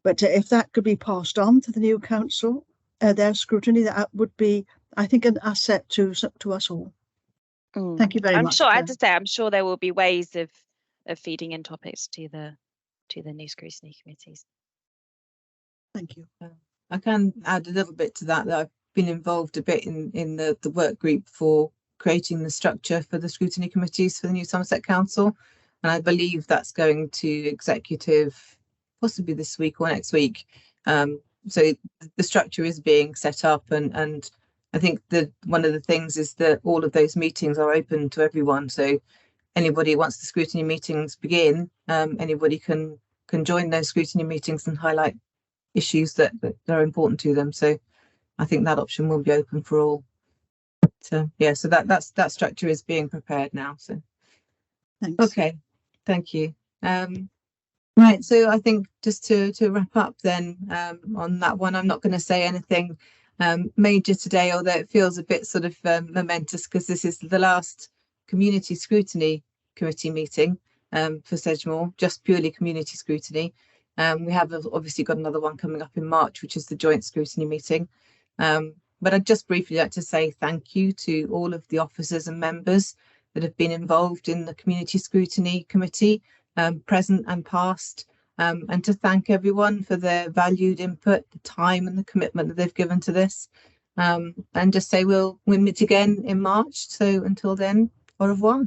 But if that could be passed on to the new council, their scrutiny, that would be, I think, an asset to us all. Thank you very much. I'm sure, as I say, I'm sure there will be ways of feeding in topics to the new scrutiny committees. Thank you. I can add a little bit to that I've been involved a bit in the work group for creating the structure for the scrutiny committees for the new Somerset Council, and I believe that's going to executive possibly this week or next week. So the structure is being set up, and I think that one of the things is that all of those meetings are open to everyone. So anybody, once the scrutiny meetings begin, anybody can join those scrutiny meetings and highlight issues that are important to them. So I think that option will be open for all. So yeah, so that structure is being prepared now. So thanks. Okay, thank you. Right, so I think just to wrap up then on that one, I'm not going to say anything major today, although it feels a bit sort of momentous because this is the last community scrutiny committee meeting for Sedgemoor, just purely community scrutiny. We have obviously got another one coming up in March, which is the joint scrutiny meeting. But I'd just briefly like to say thank you to all of the officers and members that have been involved in the community scrutiny committee, present and past, and to thank everyone for their valued input, the time and the commitment that they've given to this, and just say we'll meet again in March. So until then, au revoir.